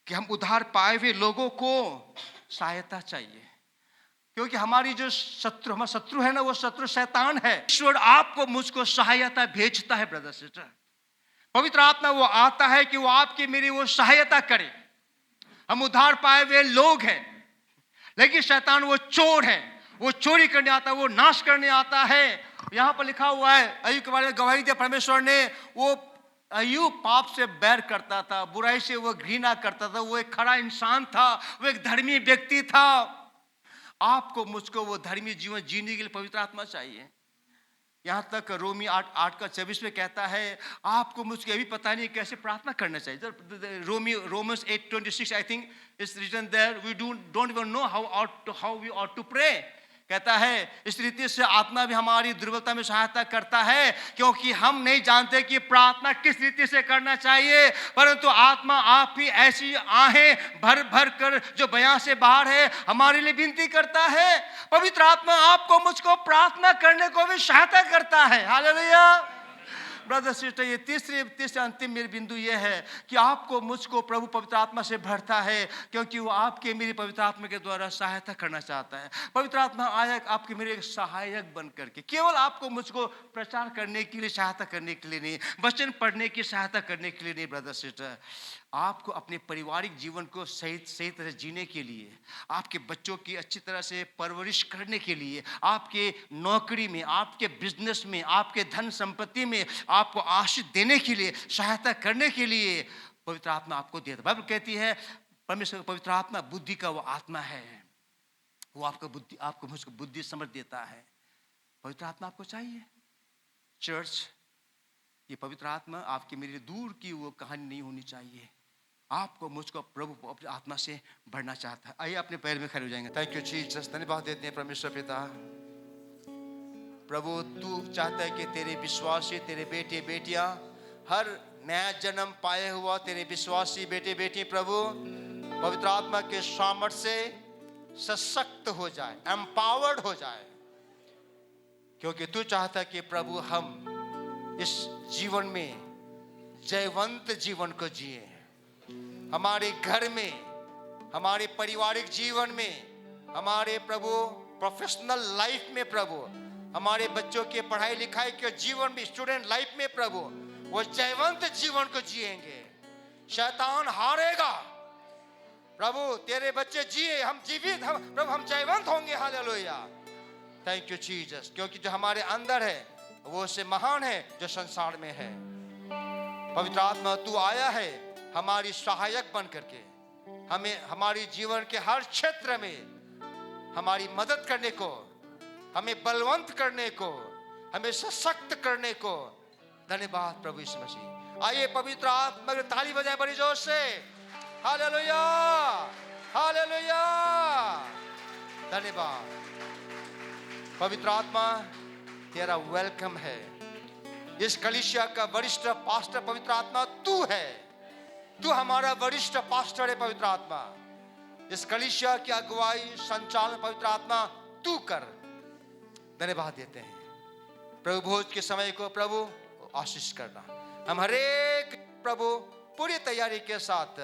कि हम उद्धार पाए हुए लोगों को सहायता चाहिए, क्योंकि हमारी जो शत्रु, हमारा शत्रु है ना, वो शत्रु शैतान है। ईश्वर आपको मुझको सहायता भेजता है ब्रदर सिस्टर। पवित्र आत्मा वो आता है कि वो आपकी मेरी वो सहायता करे। हम उद्धार पाए हुए लोग हैं, लेकिन शैतान वो चोर है, वो चोरी करने आता है, वो नाश करने आता है। यहां पर लिखा हुआ है, अय्यूब के बारे में गवाही दिया परमेश्वर ने। वो अय्यूब पाप से बैर करता था, बुराई से वो घृणा करता था, वो एक खरा इंसान था, वो एक धर्मी व्यक्ति था। आपको मुझको वो धर्मी जीवन जीने के लिए पवित्र आत्मा चाहिए। यहां तक रोमी 8:24 में कहता है, आपको मुझको अभी पता नहीं कैसे प्रार्थना करना चाहिए। Romans 8:26 I think is written there, we don't even know how we ought to pray. कहता है इस रीति से आत्मा भी हमारी दुर्बलता में सहायता करता है, क्योंकि हम नहीं जानते कि प्रार्थना किस रीति से करना चाहिए, परंतु आत्मा आप ही ऐसी आहें भर भर कर जो बयां से बाहर है हमारे लिए विनती करता है। पवित्र आत्मा आपको मुझको प्रार्थना करने को भी सहायता करता है। Hallelujah brother sister. ये तीसरे अंतिम मेरी बिंदु ये है कि आपको मुझको प्रभु पवित्र आत्मा से भरता है, क्योंकि वो आपके मेरी पवित्र आत्मा के द्वारा सहायता करना चाहता है। पवित्र आत्मा आया आपके मेरे एक सहायक बन करके, केवल आपको मुझको प्रचार करने के लिए, सहायता करने के लिए नहीं, वचन पढ़ने की सहायता करने के लिए नहीं ब्रदर सिस्टर। आपको अपने पारिवारिक जीवन को सही तरह जीने के लिए, आपके बच्चों की अच्छी तरह से परवरिश करने के लिए, आपके नौकरी में, आपके बिजनेस में, आपके धन संपत्ति में आपको आशीष देने के लिए, सहायता करने के लिए पवित्र आत्मा आपको देता है। बाइबल कहती है परमेश्वर पवित्र आत्मा बुद्धि का वो आत्मा है। वो आपको मुझको बुद्धि समझ देता है। पवित्र आत्मा आपको चाहिए। चर्च, ये पवित्र आत्मा आपके मेरे दूर की वो कहानी नहीं होनी चाहिए। आपको मुझको प्रभु अपनी आत्मा से भरना चाहता है। आइए अपने पैर में खड़े हो जाएंगे। Thank you Jesus. धन्यवाद देते हैं परमेश्वर पिता। प्रभु तू चाहता है कि तेरे विश्वासी, तेरे बेटे बेटियां, हर नया जन्म पाए हुआ तेरे विश्वासी बेटे बेटी प्रभु पवित्र आत्मा के सामर्थ्य से सशक्त हो जाए, एम्पावर्ड हो जाए, क्योंकि तू चाहता है कि प्रभु हम इस जीवन में जयवंत जीवन को जिए। हमारे घर में, हमारे पारिवारिक जीवन में, हमारे प्रभु प्रोफेशनल लाइफ में प्रभु, हमारे बच्चों के पढ़ाई लिखाई के जीवन में, स्टूडेंट लाइफ में प्रभु वो जयवंत जीवन को जिएंगे। शैतान हारेगा प्रभु, तेरे बच्चे जिए, हम जीवित, हम प्रभु हम जयवंत होंगे। हालेलुया। थैंक यू जीसस, क्योंकि जो हमारे अंदर है वो उससे महान है जो संसार में है। पवित्र आत्मा तू आया है हमारी सहायक बन करके, हमें हमारी जीवन के हर क्षेत्र में हमारी मदद करने को, हमें बलवंत करने को, हमें सशक्त करने को। धन्यवाद प्रभु यीशु मसीह। आइए पवित्र आत्मा की ताली बजाएं बड़ी जोर से। Hallelujah, hallelujah. धन्यवाद पवित्र आत्मा, तेरा वेलकम है। इस कलीसिया का वरिष्ठ पास्टर पवित्र आत्मा तू है। तू हमारा वरिष्ठ पास्टर है पवित्र आत्मा। इस कलीसिया की अगुवाई, संचालन पवित्र आत्मा तू कर। धन्यवाद देते हैं प्रभु। भोज के समय को प्रभु आशीष करना। हम हरेक प्रभु पूरी तैयारी के साथ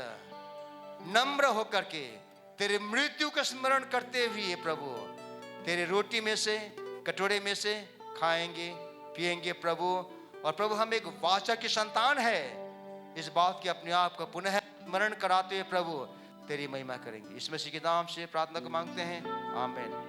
नम्र होकर के तेरे मृत्यु का स्मरण करते हुए प्रभु तेरे रोटी में से, कटोरे में से खाएंगे, पिएंगे प्रभु। और प्रभु हम एक वाचा की संतान है, इस बात के अपने आप को पुनः स्मरण कराते हुए प्रभु तेरी महिमा करेंगे। इस मसीह के नाम से प्रार्थना को मांगते हैं, आमीन।